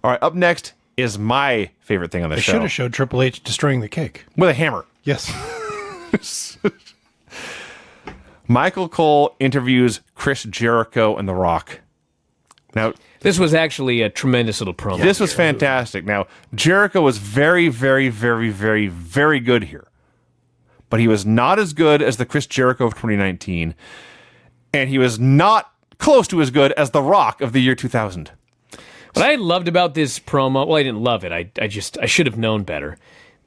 All right, up next is my favorite thing on the They show. should have showed Triple H destroying the cake. With a hammer. Yes. Michael Cole interviews Chris Jericho and The Rock. Now, This was actually a tremendous little promo. this was fantastic. Now, Jericho was very, very, very, very, very good here. But he was not as good as the Chris Jericho of 2019. And he was not close to as good as The Rock of the year 2000. What I loved about this promo, well, I didn't love it. I should have known better.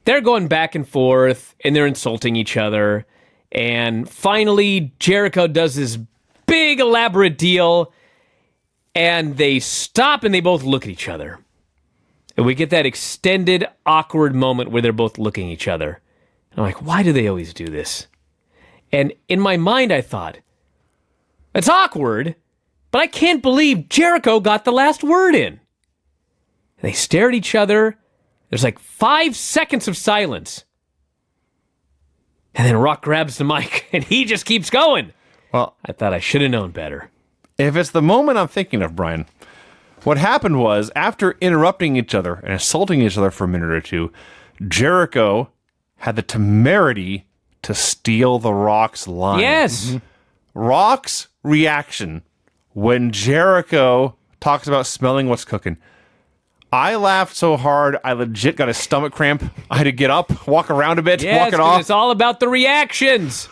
They're going back and forth, and they're insulting each other. And finally, Jericho does this big, elaborate deal, and they stop and they both look at each other. And we get that extended, awkward moment where they're both looking at each other. And I'm like, why do they always do this? And in my mind, I thought, it's awkward, but I can't believe Jericho got the last word in. And they stare at each other. There's like 5 seconds of silence. And then Rock grabs the mic, and he just keeps going. Well, I thought I should have known better. if it's the moment I'm thinking of, Brian, what happened was, after interrupting each other and insulting each other for a minute or two, Jericho had the temerity to steal The Rock's line. Yes. Rock's reaction when Jericho talks about smelling what's cooking. I laughed so hard, I legit got a stomach cramp. I had to get up, walk around a bit, Yes, walk it 'cause off. it's all about the reactions.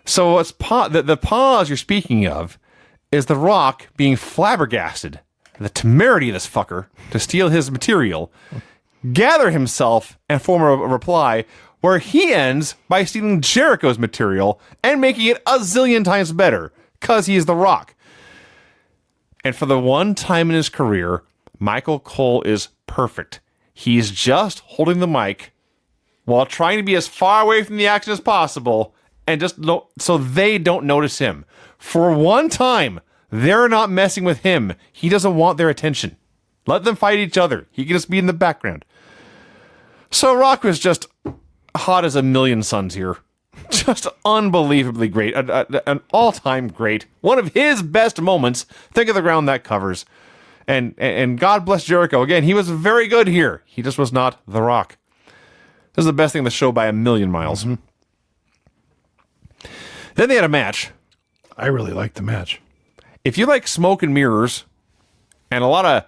So it's the pause you're speaking of is The Rock being flabbergasted. The temerity of this fucker to steal his material, gather himself, and form a reply where he ends by stealing Jericho's material and making it a zillion times better because he's The Rock. And for the one time in his career, Michael Cole is perfect. He's just holding the mic while trying to be as far away from the action as possible and just so they don't notice him. For one time, they're not messing with him. He doesn't want their attention. Let them fight each other. He can just be in the background. So Rock was just hot as a million suns here. Just unbelievably great. An all-time great. One of his best moments. Think of the ground that covers. And God bless Jericho. Again, he was very good here. He just was not The Rock. This is the best thing in the show by a million miles. Mm-hmm. Then they had a match. I really liked the match. If you like smoke and mirrors and a lot of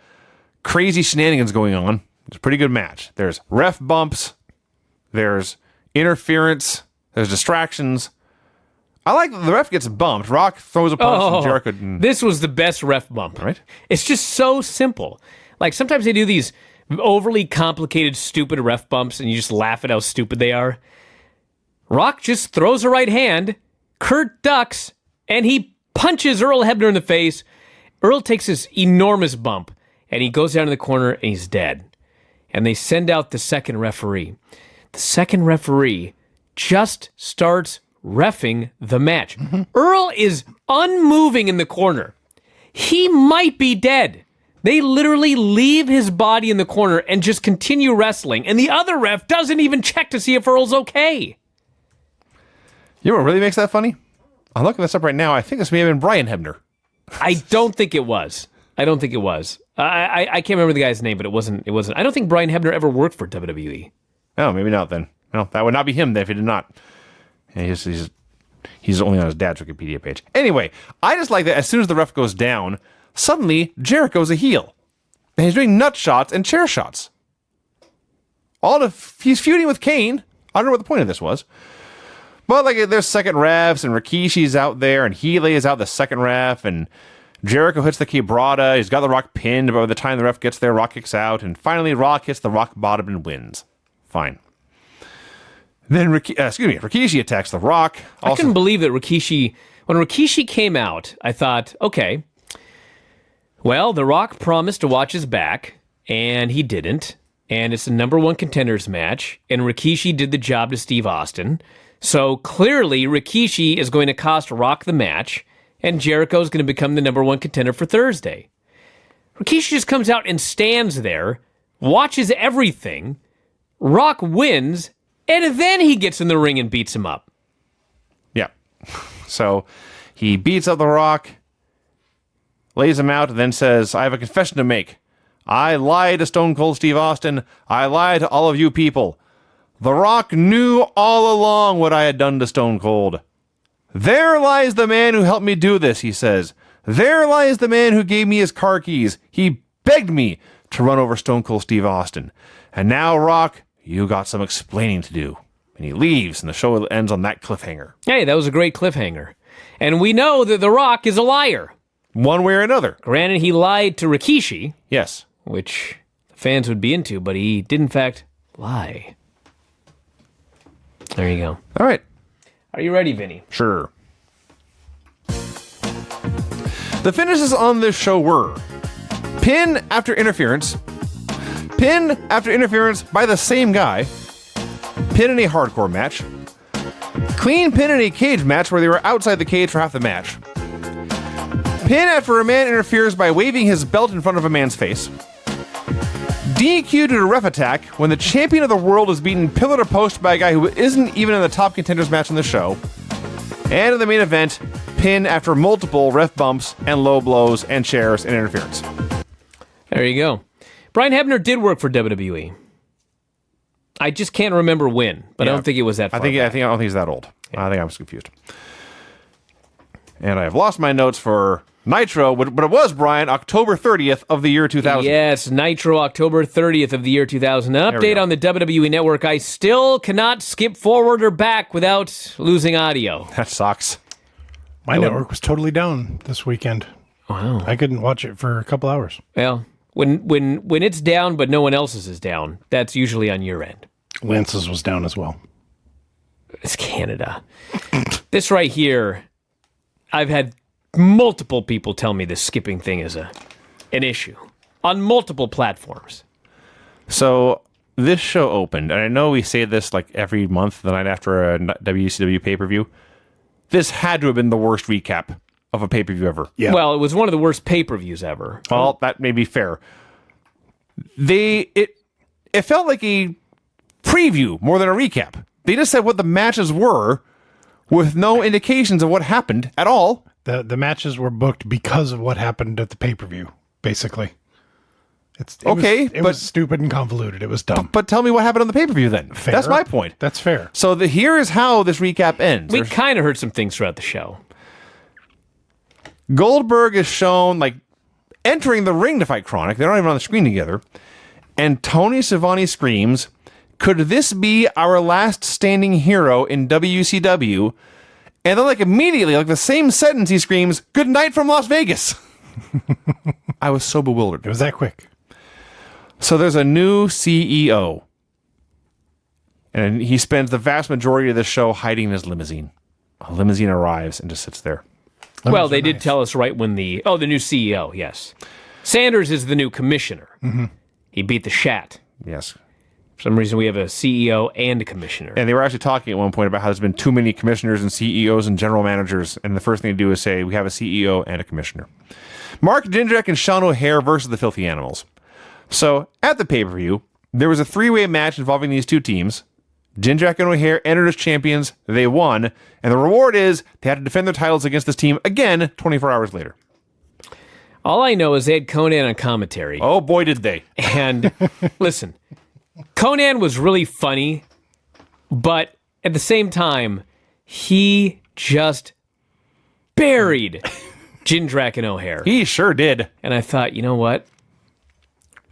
crazy shenanigans going on, it's a pretty good match. There's ref bumps. There's interference. There's distractions. I like the ref gets bumped. Rock throws a punch and Jericho. This was the best ref bump. Right? It's just so simple. Like sometimes they do these overly complicated, stupid ref bumps, and you just laugh at how stupid they are. Rock just throws a right hand. Kurt ducks, and he punches Earl Hebner in the face. Earl takes this enormous bump, and he goes down in the corner, and he's dead. And they send out the second referee. The second referee just starts reffing the match. Mm-hmm. Earl is unmoving in the corner. he might be dead. They literally leave his body in the corner and just continue wrestling, and the other ref doesn't even check to see if Earl's okay. You know what really makes that funny? I'm looking this up right now. I think this may have been Brian Hebner. I don't think it was. I can't remember the guy's name, but it wasn't. I don't think Brian Hebner ever worked for WWE. Oh, maybe not then. No, that would not be him then if he did not. Yeah, he's only on his dad's Wikipedia page. Anyway, I just like that as soon as the ref goes down, suddenly Jericho's a heel. And he's doing nut shots and chair shots. He's feuding with Kane. I don't know what the point of this was. But like there's second refs and Rikishi's out there and he lays out the second ref and Jericho hits the Kibrata. He's got the Rock pinned, but by the time the ref gets there, Rock kicks out. And finally, Rock hits the Rock bottom and wins. Fine. Then Rikishi attacks the Rock. I couldn't believe that when Rikishi came out, I thought, okay, well, the Rock promised to watch his back, and he didn't. And it's the number one contenders match, and Rikishi did the job to Steve Austin. So clearly, Rikishi is going to cost Rock the match, and Jericho's going to become the number one contender for Thursday. Rikishi just comes out and stands there, watches everything, Rock wins, and then he gets in the ring and beats him up. Yeah. So he beats up the Rock, lays him out, and then says, I have a confession to make. I lied to Stone Cold Steve Austin. I lied to all of you people. The Rock knew all along what I had done to Stone Cold. There lies the man who helped me do this, he says. There lies the man who gave me his car keys. He begged me to run over Stone Cold Steve Austin. And now, Rock, you got some explaining to do. And he leaves, and the show ends on that cliffhanger. Hey, that was a great cliffhanger. And we know that The Rock is a liar. One way or another. Granted, he lied to Rikishi. Yes. Which the fans would be into, but he did, in fact, lie. There you go. All right. Are you ready, Vinny? Sure. The finishes on this show were pin after interference, pin after interference by the same guy, pin in a hardcore match, clean pin in a cage match where they were outside the cage for half the match, pin after a man interferes by waving his belt in front of a man's face, DQ due to ref attack when the champion of the world is beaten pillar to post by a guy who isn't even in the top contenders match on the show. And in the main event, pin after multiple ref bumps and low blows and chairs and interference. There you go. Brian Hebner did work for WWE. I just can't remember when, but I don't think it was that far. I don't think he's that old. Yeah. I think I'm just confused. And I have lost my notes for Nitro, but it was, Brian, October 30th of the year 2000. Yes, Nitro, October 30th of the year 2000. An update on the WWE Network. I still cannot skip forward or back without losing audio. That sucks. My network was totally down this weekend. Wow. I couldn't watch it for a couple hours. Well, when it's down but no one else's is down, that's usually on your end. Lance's was down as well. It's Canada. This right here, I've had multiple people tell me this skipping thing is an issue on multiple platforms. So this show opened, and I know we say this like every month, the night after a WCW pay-per-view. This had to have been the worst recap of a pay-per-view ever. Yeah. Well, it was one of the worst pay-per-views ever. Well, that may be fair. It felt like a preview more than a recap. They just said what the matches were with no indications of what happened at all. The matches were booked because of what happened at the pay-per-view, basically. It was stupid and convoluted. It was dumb. But tell me what happened on the pay-per-view then. Fair. That's my point. That's fair. So here is how this recap ends. We kind of heard some things throughout the show. Goldberg is shown like entering the ring to fight Chronic. They're not even on the screen together. And Tony Schiavone screams, "Could this be our last standing hero in WCW?" And then, like, immediately, like the same sentence, he screams, "Good night from Las Vegas." I was so bewildered. It was that quick. So there's a new CEO. And he spends the vast majority of the show hiding in his limousine. A limousine arrives and just sits there. Well, they did tell us right when the new CEO, yes. Sanders is the new commissioner. Mm-hmm. He beat the Shat. Yes. For some reason, we have a CEO and a commissioner. And they were actually talking at one point about how there's been too many commissioners and CEOs and general managers. And the first thing to do is say, we have a CEO and a commissioner. Mark Jindrak and Sean O'Hare versus the Filthy Animals. So, at the pay-per-view, there was a three-way match involving these two teams. Jindrak and O'Hare entered as champions. They won. And the reward is they had to defend their titles against this team again 24 hours later. All I know is they had Conan on commentary. Oh, boy, did they. And listen, Conan was really funny, but at the same time, he just buried Jindrak and O'Hare. He sure did. And I thought, you know what?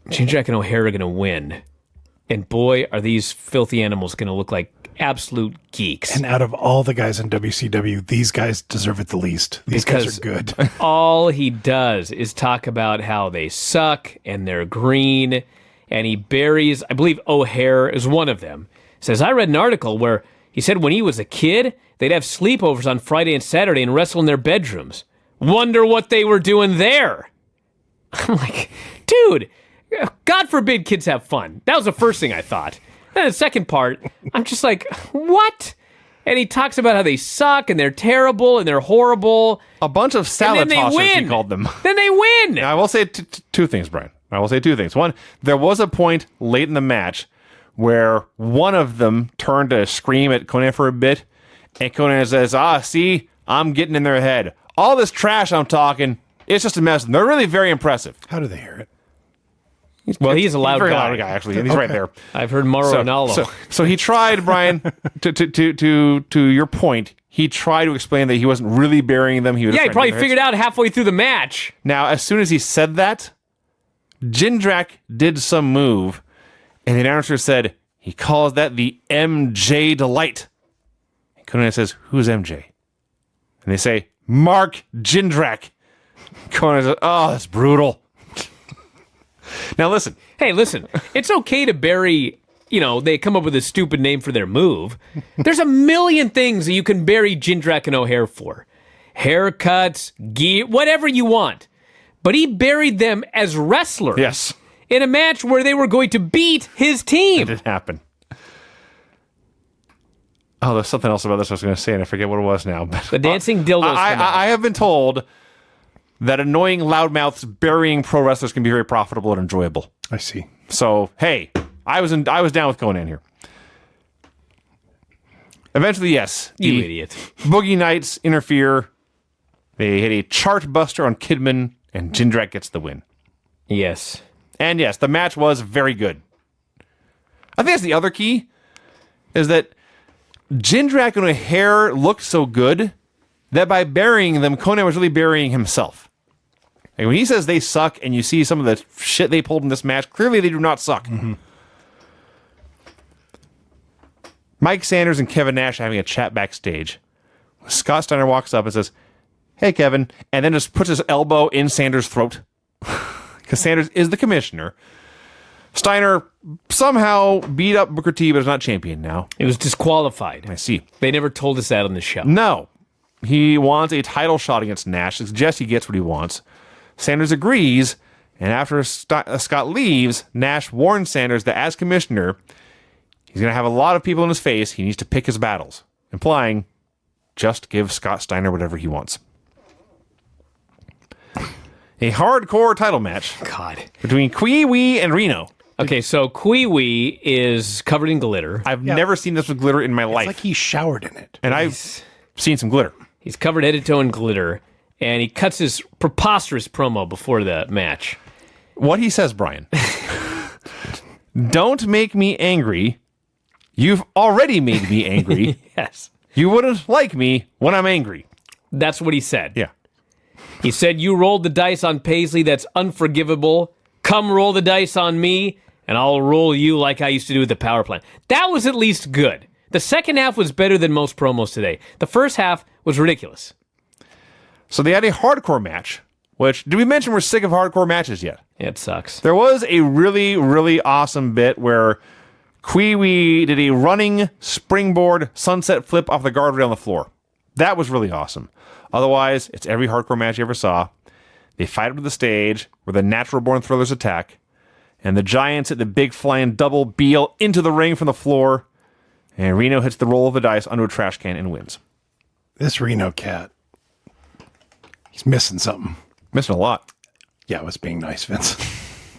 Jindrak and O'Hare are going to win. And boy, are these filthy animals going to look like absolute geeks. And out of all the guys in WCW, these guys deserve it the least. These guys are good. All he does is talk about how they suck and they're green. And he buries, I believe O'Hare is one of them. Says, I read an article where he said when he was a kid, they'd have sleepovers on Friday and Saturday and wrestle in their bedrooms. Wonder what they were doing there. I'm like, dude, God forbid kids have fun. That was the first thing I thought. Then the second part, I'm just like, what? And he talks about how they suck and they're terrible and they're horrible. A bunch of salad tossers, he called them. Then they win. Now, I will say two things, Brian. I will say two things. One, there was a point late in the match where one of them turned to scream at Conan for a bit, and Conan says, see, I'm getting in their head. All this trash I'm talking, it's just a mess. They're really very impressive. How do they hear it? Well, he's a loud very guy. loud guy, actually, and he's right there. I've heard Mauro Ranallo. So he tried, Brian, to your point, he tried to explain that he wasn't really burying them. He probably figured out halfway through the match. Now, as soon as he said that, Jindrak did some move, and the announcer said, he calls that the MJ Delight. And Conan says, who's MJ? And they say, Mark Jindrak. Conan says, oh, that's brutal. Now listen. Hey, listen. It's okay to bury, they come up with a stupid name for their move. There's a million things that you can bury Jindrak and O'Hare for. Haircuts, gear, whatever you want. But he buried them as wrestlers. Yes. In a match where they were going to beat his team. It did happen. Oh, there's something else about this I was going to say, and I forget what it was now. But the dancing dildos. I have been told that annoying loudmouths burying pro wrestlers can be very profitable and enjoyable. I see. So, hey, I was down with Conan here. Eventually, yes. You idiot. Boogie Nights interfere. They hit a chart buster on Kidman, and Jindrak gets the win. Yes. And yes, the match was very good. I think that's the other key, is that Jindrak and O'Hare looked so good that by burying them, Conan was really burying himself. And when he says they suck and you see some of the shit they pulled in this match, clearly they do not suck. Mm-hmm. Mike Sanders and Kevin Nash are having a chat backstage. Scott Steiner walks up and says, hey, Kevin, and then just puts his elbow in Sanders' throat. Because Sanders is the commissioner. Steiner somehow beat up Booker T, but is not champion now. It was disqualified. I see. They never told us that on the show. No. He wants a title shot against Nash. Suggests he gets what he wants. Sanders agrees, and after Scott leaves, Nash warns Sanders that as commissioner, he's going to have a lot of people in his face. He needs to pick his battles, implying just give Scott Steiner whatever he wants. A hardcore title match between Kwee Wee and Reno. Okay, so Kwee Wee is covered in glitter. I've never seen this with glitter in my life. It's like he showered in it. And I've seen some glitter. He's covered head to toe in glitter, and he cuts his preposterous promo before the match. What he says, Brian, don't make me angry. You've already made me angry. Yes. You wouldn't like me when I'm angry. That's what he said. Yeah. He said, you rolled the dice on Paisley. That's unforgivable. Come roll the dice on me, and I'll roll you like I used to do with the power plant. That was at least good. The second half was better than most promos today. The first half was ridiculous. So they had a hardcore match, which, did we mention we're sick of hardcore matches yet? It sucks. There was a really, really awesome bit where Kwee Wee did a running springboard sunset flip off the guardrail on the floor. That was really awesome. Otherwise, it's every hardcore match you ever saw. They fight up to the stage where the Natural Born Thrillers attack, and the Giants hit the big flying double Beal into the ring from the floor, and Reno hits the roll of the dice onto a trash can and wins. This Reno cat, he's missing something. Missing a lot. Yeah, it was being nice, Vince.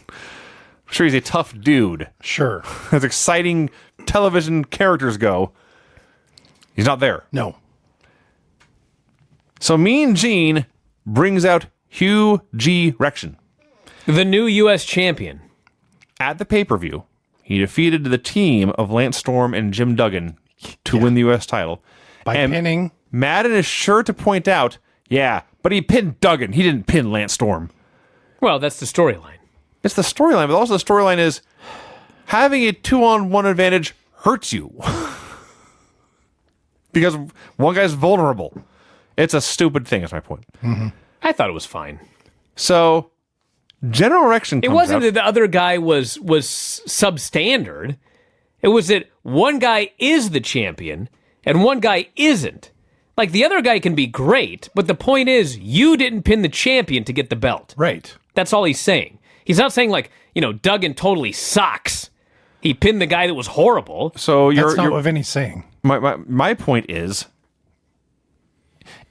I'm sure he's a tough dude. Sure. As exciting television characters go, he's not there. No. So Mean Gene brings out Hugh G. Rection. The new U.S. champion. At the pay-per-view, he defeated the team of Lance Storm and Jim Duggan to win the U.S. title. By pinning. Madden is sure to point out, yeah, but he pinned Duggan. He didn't pin Lance Storm. Well, that's the storyline. It's the storyline, but also the storyline is having a 2-on-1 advantage hurts you. Because one guy's vulnerable. It's a stupid thing, is my point. Mm-hmm. I thought it was fine. So, General Erection comes It wasn't out. that the other guy was substandard. It was that one guy is the champion and one guy isn't. Like, the other guy can be great, but the point is, you didn't pin the champion to get the belt. Right. That's all he's saying. He's not saying, like, Duggan totally sucks. He pinned the guy that was horrible. So That's not what Vinny's saying. My point is,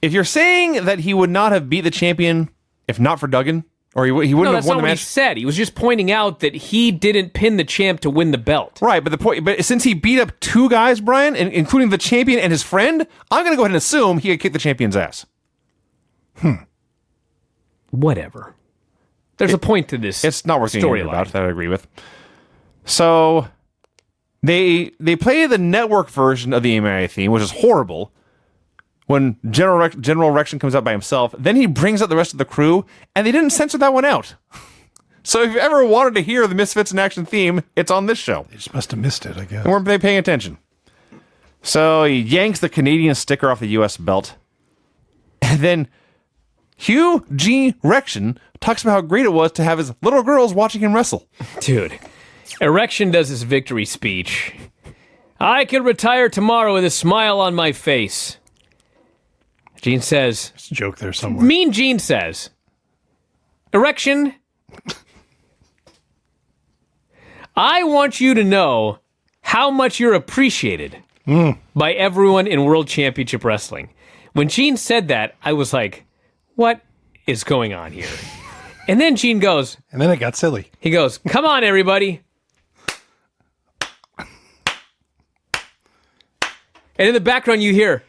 if you're saying that he would not have beat the champion if not for Duggan, or he wouldn't No, have that's won not the what he match. said. He was just pointing out that he didn't pin the champ to win the belt. Right, but since he beat up two guys, Brian, including the champion and his friend, I'm going to go ahead and assume he could kick the champion's ass. Whatever. There's a point to this. It's not worth story storyline. about. That I agree with. So they play the network version of the AMI theme, which is horrible. When General Erection comes out by himself, then he brings out the rest of the crew, and they didn't censor that one out. So if you ever wanted to hear the Misfits in Action theme, it's on this show. They just must have missed it, I guess. And weren't they paying attention? So he yanks the Canadian sticker off the U.S. belt. And then Hugh G. Rection talks about how great it was to have his little girls watching him wrestle. Dude, Erection does his victory speech. I could retire tomorrow with a smile on my face. Gene says... There's a joke there somewhere. Mean Gene says... Erection... I want you to know how much you're appreciated by everyone in World Championship Wrestling. When Gene said that, I was like, what is going on here? And then Gene goes... And then it got silly. He goes, come on, everybody. And in the background, you hear...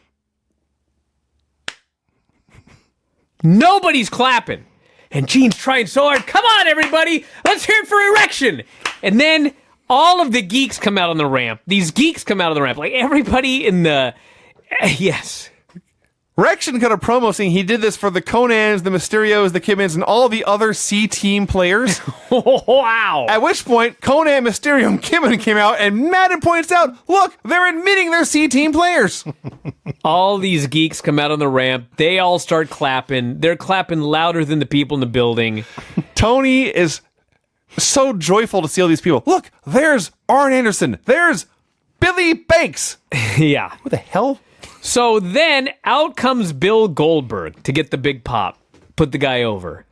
Nobody's clapping. And Gene's trying so hard. Come on, everybody. Let's hear it for Erection. And then all of the geeks come out on the ramp. These geeks come out on the ramp. Like everybody in the... Yes. Rection cut a promo saying he did this for the Conans, the Mysterios, the Kidmans, and all the other C-Team players. Wow. At which point, Conan, Mysterio, and Kidman came out, and Madden points out, look, they're admitting they're C-Team players. All these geeks come out on the ramp. They all start clapping. They're clapping louder than the people in the building. Tony is so joyful to see all these people. Look, there's Arn Anderson. There's Billy Banks. Yeah. What the hell? So then out comes Bill Goldberg to get the big pop, put the guy over.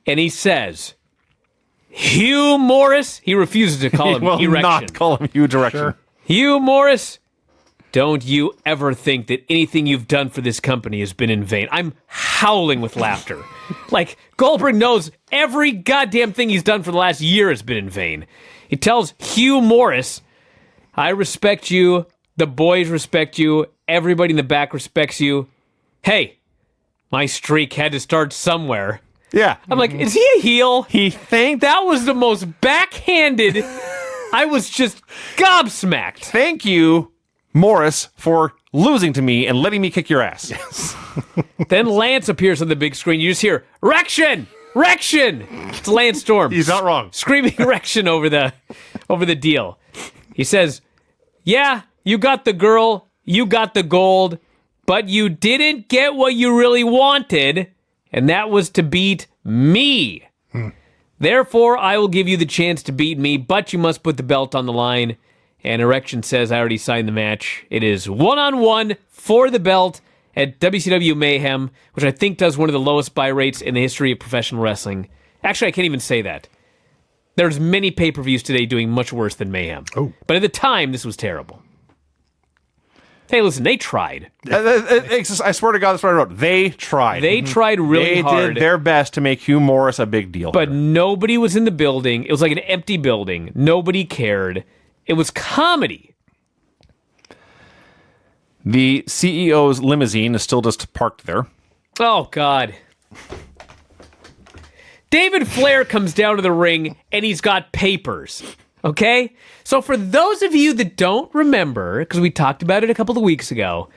And he says, Hugh Morris, he refuses to call him He will Erection. not call him Hugh Direction. Sure. Hugh Morris, don't you ever think that anything you've done for this company has been in vain. I'm howling with laughter. Like, Goldberg knows every goddamn thing he's done for the last year has been in vain. He tells Hugh Morris, I respect you, the boys respect you, everybody in the back respects you. Hey, my streak had to start somewhere. Yeah. I'm like, is he a heel? He thanked That was the most backhanded. I was just gobsmacked. Thank you, Morris, for losing to me and letting me kick your ass. Then Lance appears on the big screen. You just hear, Rection! Rection! It's Lance Storm. He's not wrong. Screaming Rection over the deal. He says, yeah, you got the girl, you got the gold, but you didn't get what you really wanted, and that was to beat me. Therefore, I will give you the chance to beat me, but you must put the belt on the line. And Erection says, I already signed the match. It is 1-on-1 for the belt at WCW Mayhem, which I think does one of the lowest buy rates in the history of professional wrestling. Actually, I can't even say that. There's many pay-per-views today doing much worse than Mayhem. Oh. But at the time, this was terrible. Hey, listen, they tried. I swear to God, that's what I wrote. They tried. They tried really hard. They did their best to make Hugh Morris a big deal. But nobody was in the building. It was like an empty building. Nobody cared. It was comedy. The CEO's limousine is still just parked there. Oh, God. David Flair comes down to the ring, and he's got papers. Okay? So for those of you that don't remember, because we talked about it a couple of weeks ago,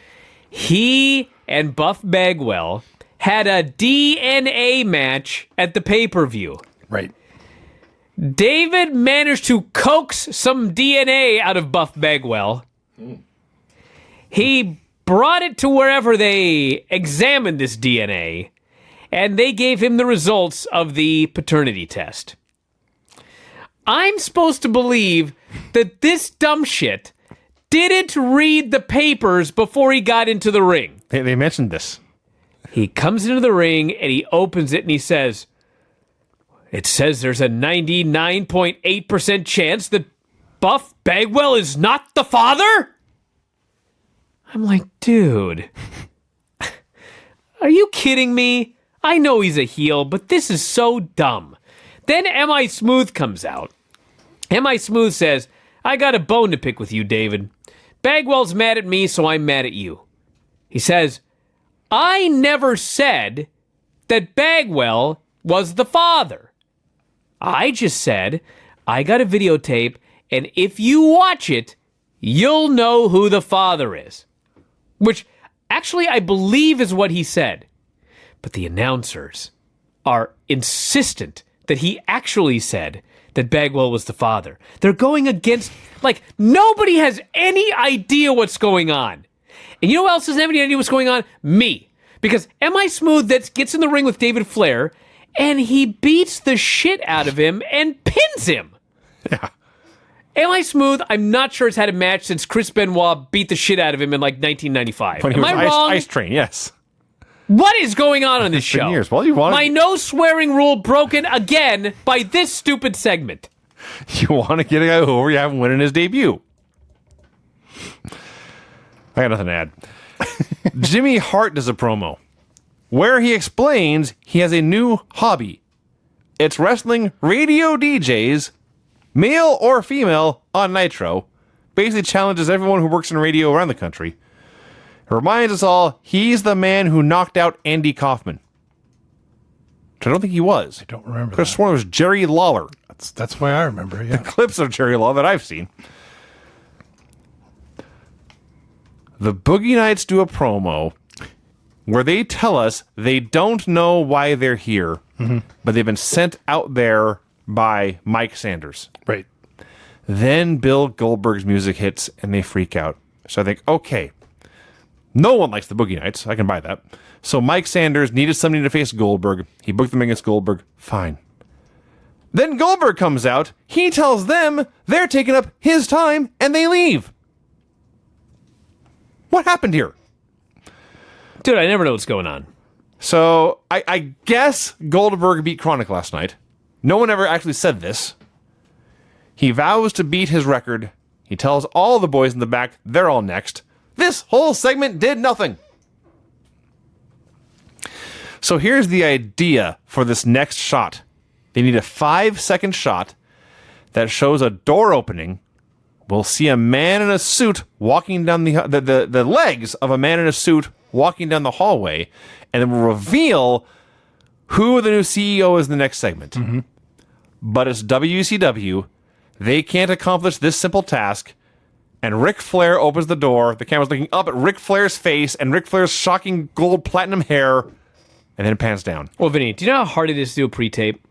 he and Buff Bagwell had a DNA match at the pay-per-view. Right. David managed to coax some DNA out of Buff Bagwell. He brought it to wherever they examined this DNA, and they gave him the results of the paternity test. I'm supposed to believe that this dumb shit didn't read the papers before he got into the ring. They mentioned this. He comes into the ring and he opens it and he says, it says there's a 99.8% chance that Buff Bagwell is not the father? I'm like, dude, are you kidding me? I know he's a heel, but this is so dumb. Then M.I. Smooth comes out. M.I. Smooth says, I got a bone to pick with you, David. Bagwell's mad at me, so I'm mad at you. He says, I never said that Bagwell was the father. I just said, I got a videotape, and if you watch it, you'll know who the father is. Which, actually, I believe is what he said. But the announcers are insistent that he actually said that Bagwell was the father. They're going against, like, nobody has any idea what's going on. And you know who else doesn't have any idea what's going on? Me. Because M.I. Smooth gets in the ring with David Flair, and he beats the shit out of him and pins him. Yeah. M.I. Smooth, I'm not sure has had a match since Chris Benoit beat the shit out of him in, like, 1995. When he Am was I wrong? Ice Train, yes. What is going on this show? Years. Well, you My no swearing rule broken again by this stupid segment. You want to get a guy over you haven't won in his debut. I got nothing to add. Jimmy Hart does a promo where he explains he has a new hobby. It's wrestling radio DJs, male or female, on Nitro. Basically challenges everyone who works in radio around the country. It reminds us all he's the man who knocked out Andy Kaufman. Which I don't think he was. I don't remember. I could have sworn it was Jerry Lawler. That's why I remember. Yeah. Clips of Jerry Lawler that I've seen. The Boogie Nights do a promo where they tell us they don't know why they're here, but they've been sent out there by Mike Sanders. Right. Then Bill Goldberg's music hits and they freak out. So I think, okay, no one likes the Boogie Nights. I can buy that. So Mike Sanders needed somebody to face Goldberg. He booked them against Goldberg. Fine. Then Goldberg comes out. He tells them they're taking up his time and they leave. What happened here? Dude, I never know what's going on. So I guess Goldberg beat Chronic last night. No one ever actually said this. He vows to beat his record. He tells all the boys in the back they're all next. This whole segment did nothing. So here's the idea for this next shot. They need a 5-second shot that shows a door opening. We'll see a man in a suit walking down the legs of a man in a suit walking down the hallway, and then we'll reveal who the new CEO is in the next segment. Mm-hmm. But it's WCW. They can't accomplish this simple task. And Ric Flair opens the door. The camera's looking up at Ric Flair's face and Ric Flair's shocking gold platinum hair. And then it pans down. Well, Vinny, do you know how hard it is to do a pre-tape?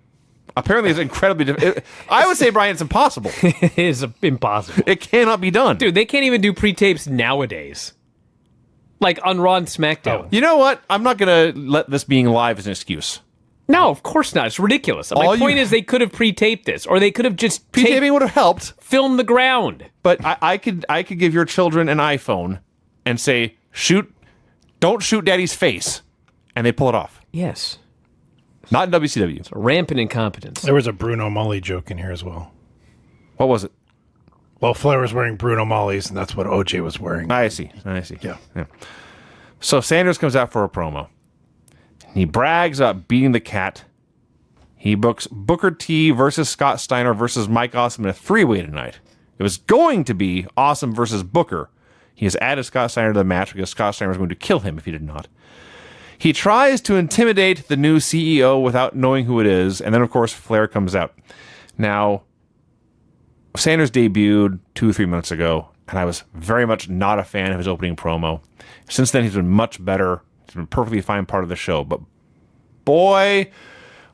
Apparently, it's incredibly difficult. I would say, Brian, it's impossible. It is impossible. It cannot be done. Dude, they can't even do pre-tapes nowadays. Like on Raw and SmackDown. You know what? I'm not going to let this being live as an excuse. No, of course not. It's ridiculous. My point is they could have pre-taped this, or they could have just pre-taping would have helped. Film the ground. But I could give your children an iPhone and say, don't shoot Daddy's face, and they pull it off. Yes. Not in WCW. It's rampant incompetence. There was a Bruno Mully joke in here as well. What was it? Well, Flair was wearing Bruno Mali's, and that's what OJ was wearing. I see. Yeah. So Sanders comes out for a promo. He brags about beating the Cat. He books Booker T versus Scott Steiner versus Mike Awesome in a three-way tonight. It was going to be Awesome versus Booker. He has added Scott Steiner to the match because Scott Steiner was going to kill him if he did not. He tries to intimidate the new CEO without knowing who it is, and then, of course, Flair comes out. Now, Sanders debuted 2 or 3 months ago, and I was very much not a fan of his opening promo. Since then, he's been much better. He's been a perfectly fine part of the show. But, boy,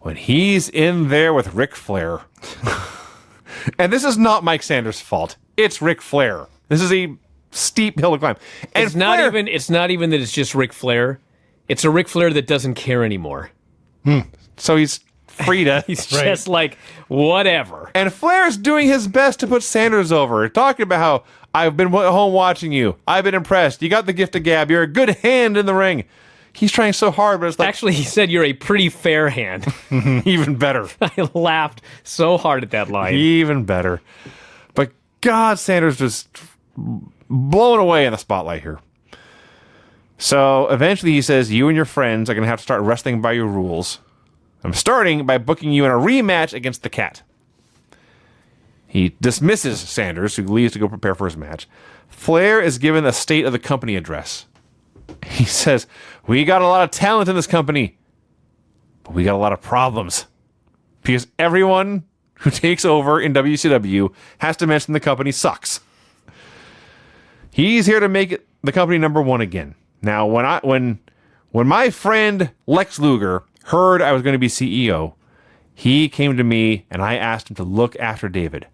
when he's in there with Ric Flair... and this is not Mike Sanders' fault. It's Ric Flair. This is a steep hill to climb. And it's not even that it's just Ric Flair. It's a Ric Flair that doesn't care anymore. So he's free to... He's just like, whatever. And Flair's doing his best to put Sanders over, talking about how I've been home watching you. I've been impressed. You got the gift of gab. You're a good hand in the ring. He's trying so hard, but it's like... Actually, he said you're a pretty fair hand. Even better. I laughed so hard at that line. Even better. But God, Sanders just blown away in the spotlight here. So eventually he says, you and your friends are going to have to start wrestling by your rules. I'm starting by booking you in a rematch against the Cat. He dismisses Sanders, who leaves to go prepare for his match. Flair is given a state of the company address. He says, we got a lot of talent in this company, but we got a lot of problems. Because everyone who takes over in WCW has to mention the company sucks. He's here to make it the company number one again. Now, when my friend Lex Luger heard I was going to be CEO, he came to me and I asked him to look after David.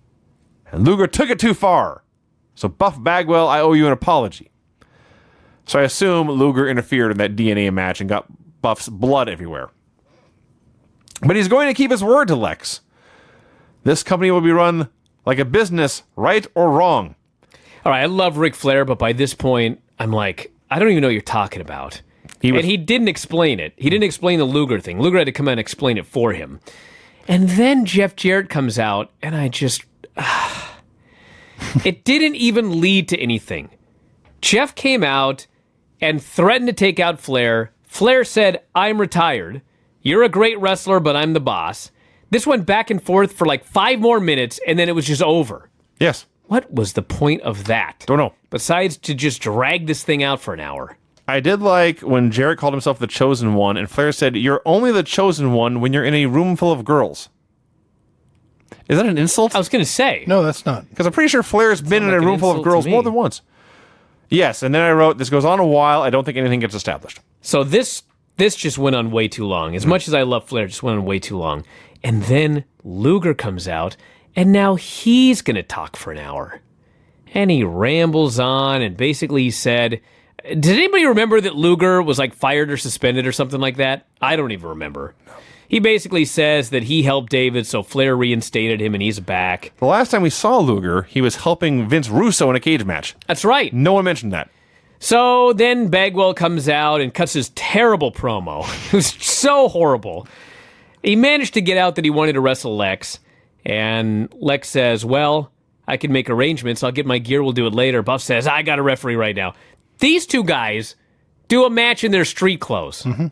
And Luger took it too far. So Buff Bagwell, I owe you an apology. So I assume Luger interfered in that DNA match and got Buff's blood everywhere. But he's going to keep his word to Lex. This company will be run like a business, right or wrong. All right, I love Ric Flair, but by this point, I'm like, I don't even know what you're talking about. And he didn't explain it. He didn't explain the Luger thing. Luger had to come out and explain it for him. And then Jeff Jarrett comes out, and I just... it didn't even lead to anything. Jeff came out and threatened to take out Flair. Flair said, I'm retired. You're a great wrestler, but I'm the boss. This went back and forth for like 5 more minutes, and then it was just over. Yes. What was the point of that? Don't know. Besides to just drag this thing out for an hour. I did like when Jarrett called himself the Chosen One, and Flair said, you're only the Chosen One when you're in a room full of girls. Is that an insult? I was going to say. No, that's not. Because I'm pretty sure Flair's been in like a an room full of insult to girls me. more than once. Yes, and then I wrote, this goes on a while. I don't think anything gets established. So this just went on way too long. As much as I love Flair, it just went on way too long. And then Luger comes out, and now he's going to talk for an hour. And he rambles on, and basically he said, did anybody remember that Luger was like fired or suspended or something like that? I don't even remember. No. He basically says that he helped David, so Flair reinstated him, and he's back. The last time we saw Luger, he was helping Vince Russo in a cage match. That's right. No one mentioned that. So then Bagwell comes out and cuts his terrible promo. It was so horrible. He managed to get out that he wanted to wrestle Lex, and Lex says, well, I can make arrangements. I'll get my gear. We'll do it later. Buff says, I got a referee right now. These two guys do a match in their street clothes. Mm-hmm.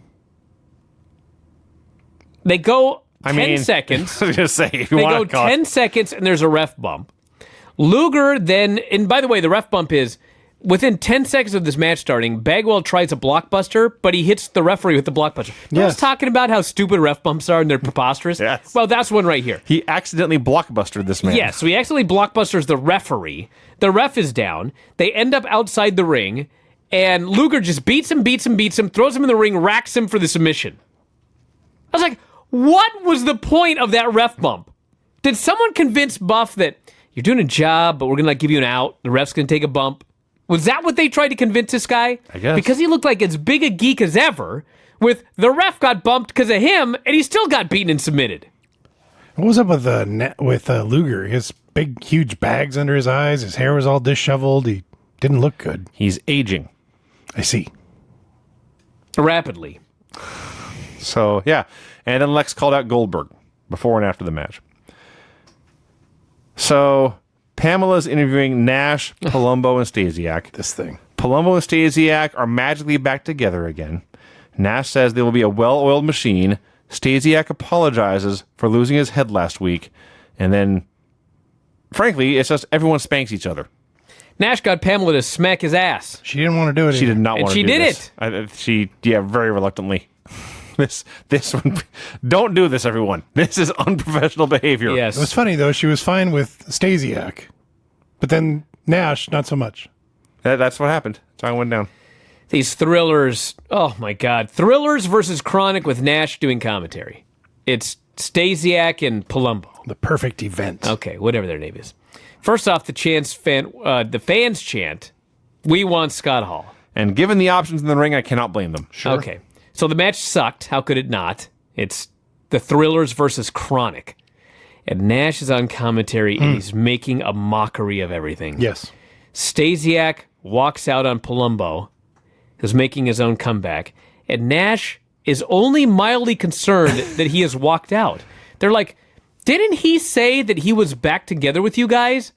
They go 10 seconds. I was going to say, if you they want go 10 seconds, and there's a ref bump. Luger then, and by the way, the ref bump is, within 10 seconds of this match starting, Bagwell tries a blockbuster, but he hits the referee with the blockbuster. I was talking about how stupid ref bumps are and they're preposterous. Yes. Well, that's one right here. He accidentally blockbustered this man. Yeah, so he accidentally blockbusters the referee. The ref is down. They end up outside the ring, and Luger just beats him, throws him in the ring, racks him for the submission. I was like, what was the point of that ref bump? Did someone convince Buff that you're doing a job, but we're going to give you an out, the ref's going to take a bump? Was that what they tried to convince this guy? I guess. Because he looked like as big a geek as ever, with the ref got bumped because of him, and he still got beaten and submitted. What was up with Luger? His big, huge bags under his eyes. His hair was all disheveled. He didn't look good. He's aging. I see. Rapidly. So, yeah. And then Lex called out Goldberg before and after the match. So, Pamela's interviewing Nash, Palumbo, and Stasiak. This thing. Palumbo and Stasiak are magically back together again. Nash says they will be a well-oiled machine. Stasiak apologizes for losing his head last week. And then, frankly, it's just everyone spanks each other. Nash got Pamela to smack his ass. She didn't want to do it. She did not want to do this. And she did it. Very reluctantly. This one, don't do this, everyone. This is unprofessional behavior. Yes. It was funny, though. She was fine with Stasiak. But then Nash, not so much. That's what happened. That's how it went down. These thrillers. Oh, my God. Thrillers versus Chronic with Nash doing commentary. It's Stasiak and Palumbo. The perfect event. Okay, whatever their name is. First off, the fans chant, "We want Scott Hall." And given the options in the ring, I cannot blame them. Sure. Okay. So the match sucked. How could it not? It's the Thrillers versus Chronic. And Nash is on commentary, and he's making a mockery of everything. Yes. Stasiak walks out on Palumbo, who's making his own comeback, and Nash is only mildly concerned that he has walked out. They're like, didn't he say that he was back together with you guys?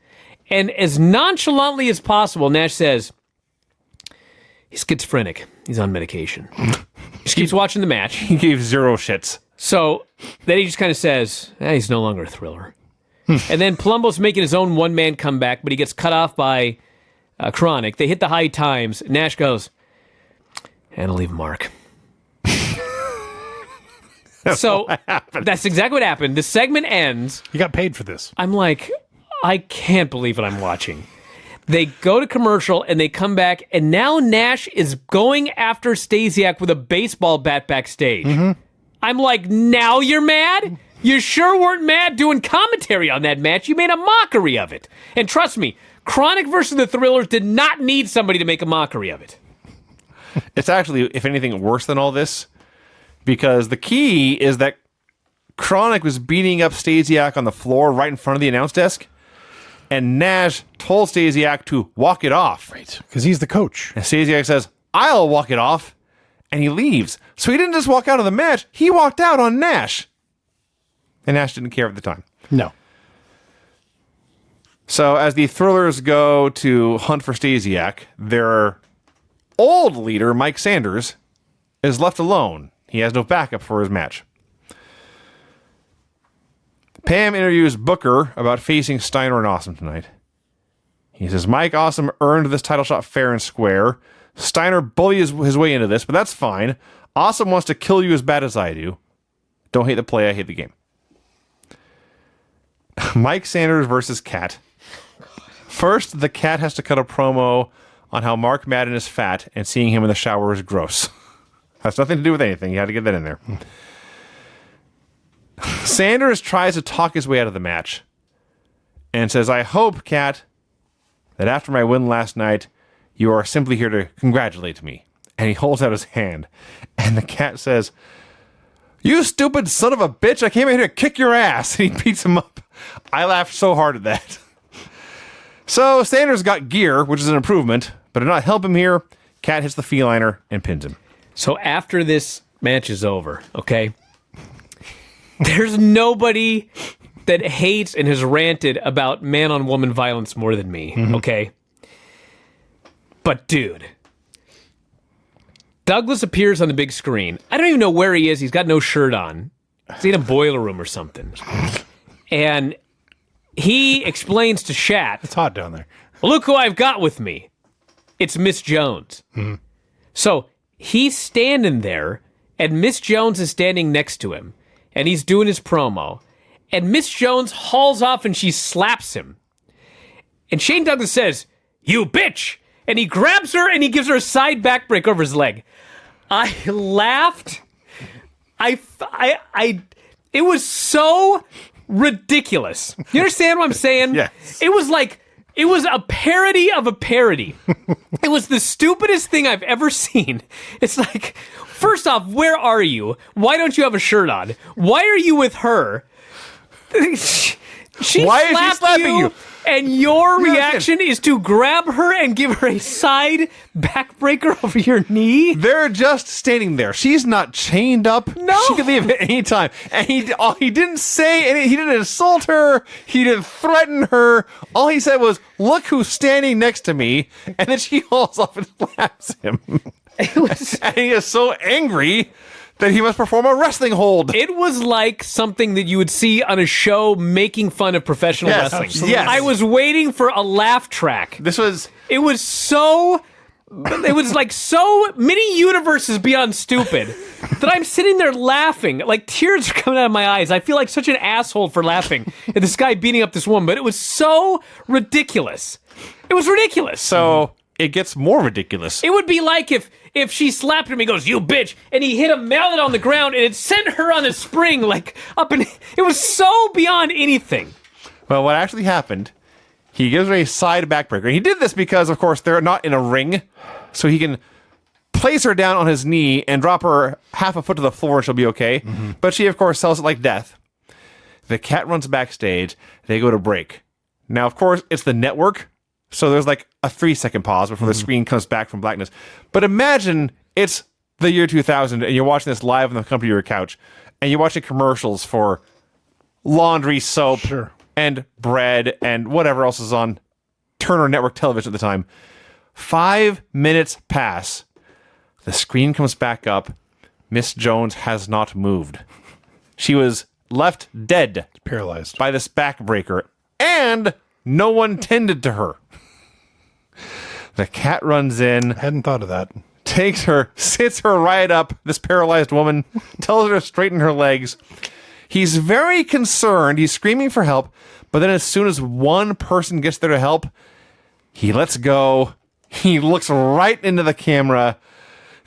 And as nonchalantly as possible, Nash says, he's schizophrenic. He's on medication. Just keeps watching the match. He gave zero shits. So then he just kind of says, he's no longer a thriller. And then Palumbo's making his own one-man comeback, but he gets cut off by Chronic. They hit the high times. Nash goes, and I'll leave a mark. So that's exactly what happened. The segment ends. You got paid for this. I'm like, I can't believe what I'm watching. They go to commercial and they come back, and now Nash is going after Stasiak with a baseball bat backstage. I'm like, now you're mad? You sure weren't mad doing commentary on that match. You made a mockery of it. And trust me, Chronic versus the Thrillers did not need somebody to make a mockery of it. It's actually, if anything, worse than all this, because the key is that Chronic was beating up Stasiak on the floor right in front of the announce desk, and Nash told Stasiak to walk it off. Right. Because he's the coach. And Stasiak says, I'll walk it off, and he leaves. So he didn't just walk out of the match, he walked out on Nash. And Nash didn't care at the time. No. So as the Thrillers go to hunt for Stasiak, their old leader, Mike Sanders, is left alone. He has no backup for his match. Pam interviews Booker about facing Steiner and Awesome tonight. He says, Mike Awesome earned this title shot fair and square. Steiner bullies his way into this, but that's fine. Awesome wants to kill you as bad as I do. Don't hate the play, I hate the game. Mike Sanders versus Cat. First, the Cat has to cut a promo on how Mark Madden is fat and seeing him in the shower is gross. Has nothing to do with anything. You had to get that in there. Sanders tries to talk his way out of the match and says, I hope, Cat, that after my win last night, you are simply here to congratulate me. And he holds out his hand. And the Cat says, you stupid son of a bitch, I came out here to kick your ass. And he beats him up. I laughed so hard at that. So Sanders got gear, which is an improvement, but to not help him here, Cat hits the feliner and pins him. So after this match is over, okay, there's nobody that hates and has ranted about man-on-woman violence more than me, okay? But dude, Douglas appears on the big screen. I don't even know where he is. He's got no shirt on. He's in a boiler room or something. And he explains to Shat, It's hot down there. look who I've got with me. It's Miss Jones. So he's standing there, and Miss Jones is standing next to him, and he's doing his promo. And Miss Jones hauls off, and she slaps him. And Shane Douglas says, you bitch! And he grabs her, and he gives her a side backbreak over his leg. I laughed. It was so ridiculous. You understand what I'm saying? Yes. It was a parody of a parody. It was the stupidest thing I've ever seen. It's like, first off, where are you? Why don't you have a shirt on? Why are you with her? Why is she slapping you? And your reaction is to grab her and give her a side backbreaker over your knee? They're just standing there. She's not chained up. No. She can leave at any time. And he didn't say any, he didn't insult her. He didn't threaten her. All he said was, look who's standing next to me. And then she hauls off and slaps him. And he is so angry that he must perform a wrestling hold. It was like something that you would see on a show making fun of professional wrestling. Absolutely. Yes. I was waiting for a laugh track. It was like so many universes beyond stupid that I'm sitting there laughing. Like tears are coming out of my eyes. I feel like such an asshole for laughing at this guy beating up this woman, but it was so ridiculous. It was ridiculous. So it gets more ridiculous. It would be like if she slapped him, he goes, "You bitch," and he hit a mallet on the ground, and it sent her on a spring, like up and it was so beyond anything. Well, what actually happened, he gives her a side backbreaker. He did this because, of course, they're not in a ring, so he can place her down on his knee and drop her half a foot to the floor and she'll be okay. Mm-hmm. But she, of course, sells it like death. The cat runs backstage. They go to break. Now, of course, it's the network, so there's like a 3-second pause before the screen comes back from blackness. But imagine it's the year 2000 and you're watching this live on the comfort of your couch and you're watching commercials for laundry soap and bread and whatever else is on Turner Network television at the time. 5 minutes pass. The screen comes back up. Miss Jones has not moved. She was left dead. Paralyzed. By this backbreaker. And no one tended to her. The cat runs in. I hadn't thought of that. Takes her, sits her right up, this paralyzed woman, tells her to straighten her legs. He's very concerned. He's screaming for help. But then as soon as one person gets there to help, he lets go. He looks right into the camera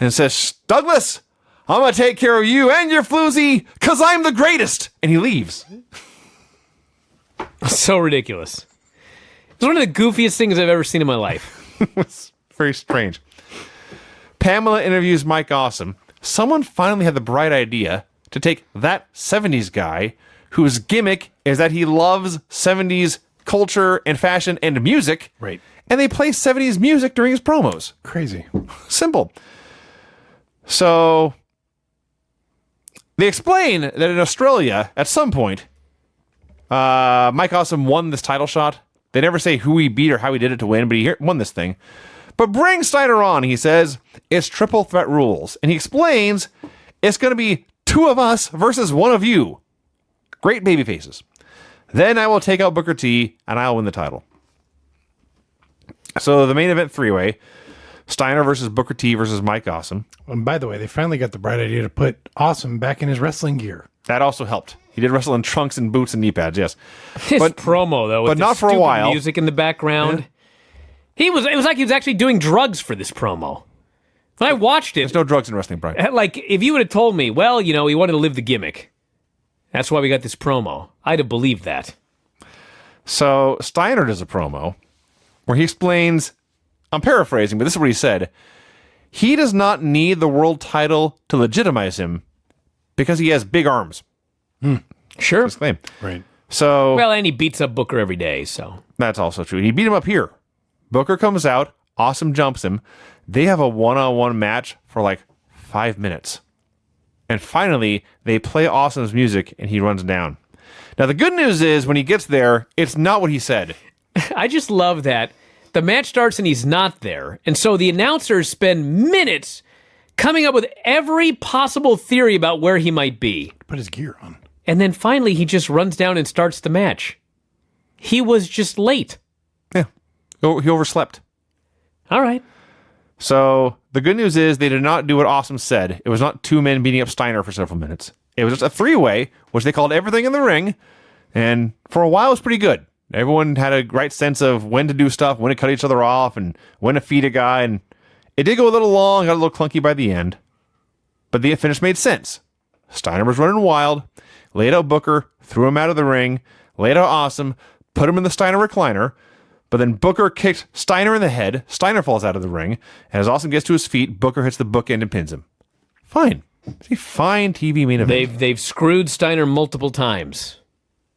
and says, "Douglas, I'm going to take care of you and your floozy because I'm the greatest." And he leaves. So ridiculous. It's one of the goofiest things I've ever seen in my life. It was very strange. Pamela interviews Mike Awesome. Someone finally had the bright idea to take that 70s guy whose gimmick is that he loves 70s culture and fashion and music. Right. And they play 70s music during his promos. Crazy. Simple. So they explain that in Australia, at some point, Mike Awesome won this title shot. They never say who he beat or how he did it to win, but he won this thing. But bring Steiner on, he says. It's triple threat rules. And he explains it's going to be 2 of us versus 1 of you. Great baby faces. Then I will take out Booker T, and I'll win the title. So the main event 3-way, Steiner versus Booker T versus Mike Awesome. And by the way, they finally got the bright idea to put Awesome back in his wrestling gear. That also helped. He did wrestle in trunks and boots and knee pads, yes. His promo, though, with but not the for a stupid while. music in the background. Yeah. It was like he was actually doing drugs for this promo. When I watched it... There's no drugs in wrestling, Brian. Like, if you would have told me, well, you know, he wanted to live the gimmick. That's why we got this promo. I'd have believed that. So Steiner does a promo where he explains, I'm paraphrasing, but this is what he said. He does not need the world title to legitimize him because he has big arms. Sure. His claim. Right. So Well, and he beats up Booker every day, so... That's also true. He beat him up here. Booker comes out. Awesome jumps him. They have a one-on-one match for like 5 minutes. And finally, they play Awesome's music and he runs down. Now, the good news is when he gets there, it's not what he said. I just love that. The match starts and he's not there. And so the announcers spend minutes coming up with every possible theory about where he might be. Put his gear on. And then finally, he just runs down and starts the match. He was just late. Yeah. He overslept. All right. So the good news is they did not do what Awesome said. It was not 2 men beating up Steiner for several minutes. It was just a 3-way, which they called everything in the ring. And for a while, it was pretty good. Everyone had a right sense of when to do stuff, when to cut each other off, and when to feed a guy. And it did go a little long, got a little clunky by the end. But the finish made sense. Steiner was running wild, laid out Booker, threw him out of the ring, laid out Awesome, put him in the Steiner recliner. But then Booker kicked Steiner in the head. Steiner falls out of the ring. And as Awesome gets to his feet, Booker hits the bookend and pins him. Fine. It's a fine TV main event. They've screwed Steiner multiple times.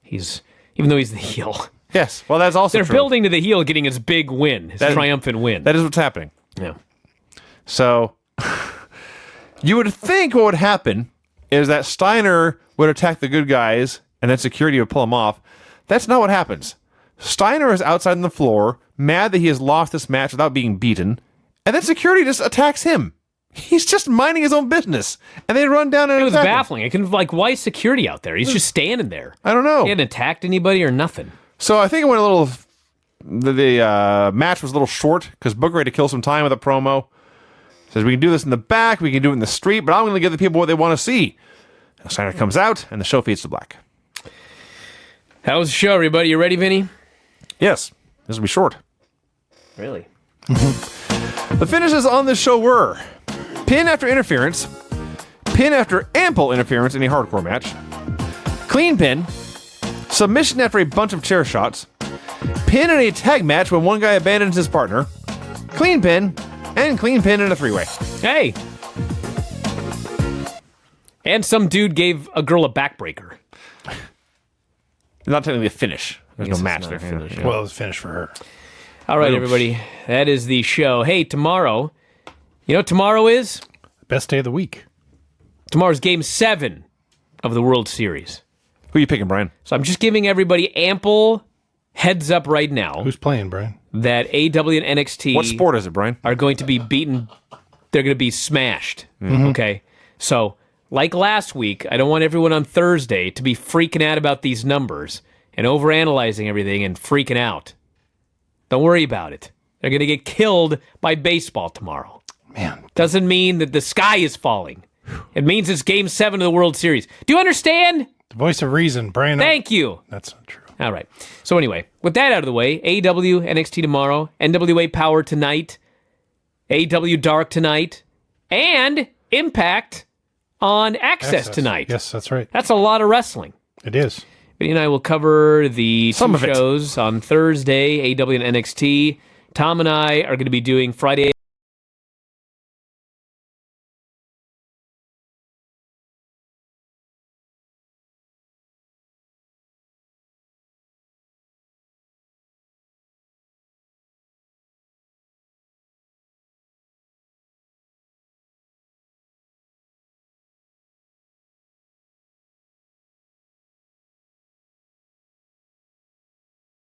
Even though he's the heel. Yes. Well, that's also They're true. building to the heel getting his big win, his triumphant win. That is what's happening. Yeah. So you would think what would happen is that Steiner would attack the good guys and then security would pull him off. That's not what happens. Steiner is outside on the floor, mad that he has lost this match without being beaten, and then security just attacks him. He's just minding his own business, and they run down and It was attack him. baffling. I couldn't, why is security out there? He's just standing there. I don't know. He hadn't attacked anybody or nothing. So I think it went a little. The match was a little short because Booker had to kill some time with a promo. Says we can do this in the back, we can do it in the street, but I'm going to give the people what they want to see. And Steiner comes out, and the show fades to black. How was the show, everybody? You ready, Vinny? Yes, this will be short. Really? The finishes on this show were pin after interference, pin after ample interference in a hardcore match, clean pin, submission after a bunch of chair shots, pin in a tag match when one guy abandons his partner, clean pin, and clean pin in a three-way. Hey! And some dude gave a girl a backbreaker. Not technically a finish. There's no Guess match it's there. not a finish, Well, it was finished for her. All right, everybody. That is the show. Hey, tomorrow, you know what tomorrow is? Best day of the week. Tomorrow's Game 7 of the World Series. Who are you picking, Brian? So I'm just giving everybody ample heads up right now Who's playing, Brian? that AW and NXT What sport is it, Brian? are going to be beaten. They're going to be smashed. Okay? So, like last week, I don't want everyone on Thursday to be freaking out about these numbers and overanalyzing everything and freaking out. Don't worry about it. They're going to get killed by baseball tomorrow. Man, Doesn't mean that the sky is falling. It means it's Game 7 of the World Series. Do you understand? the voice of reason, Brian. Thank you. That's not true. All right. So anyway, with that out of the way, AEW, NXT tomorrow, NWA Power tonight, AEW Dark tonight, and Impact on Access tonight. Yes, that's right. That's a lot of wrestling. It is. Vinny and I will cover the Some two of it. shows on Thursday, AEW and NXT. Tom and I are going to be doing Friday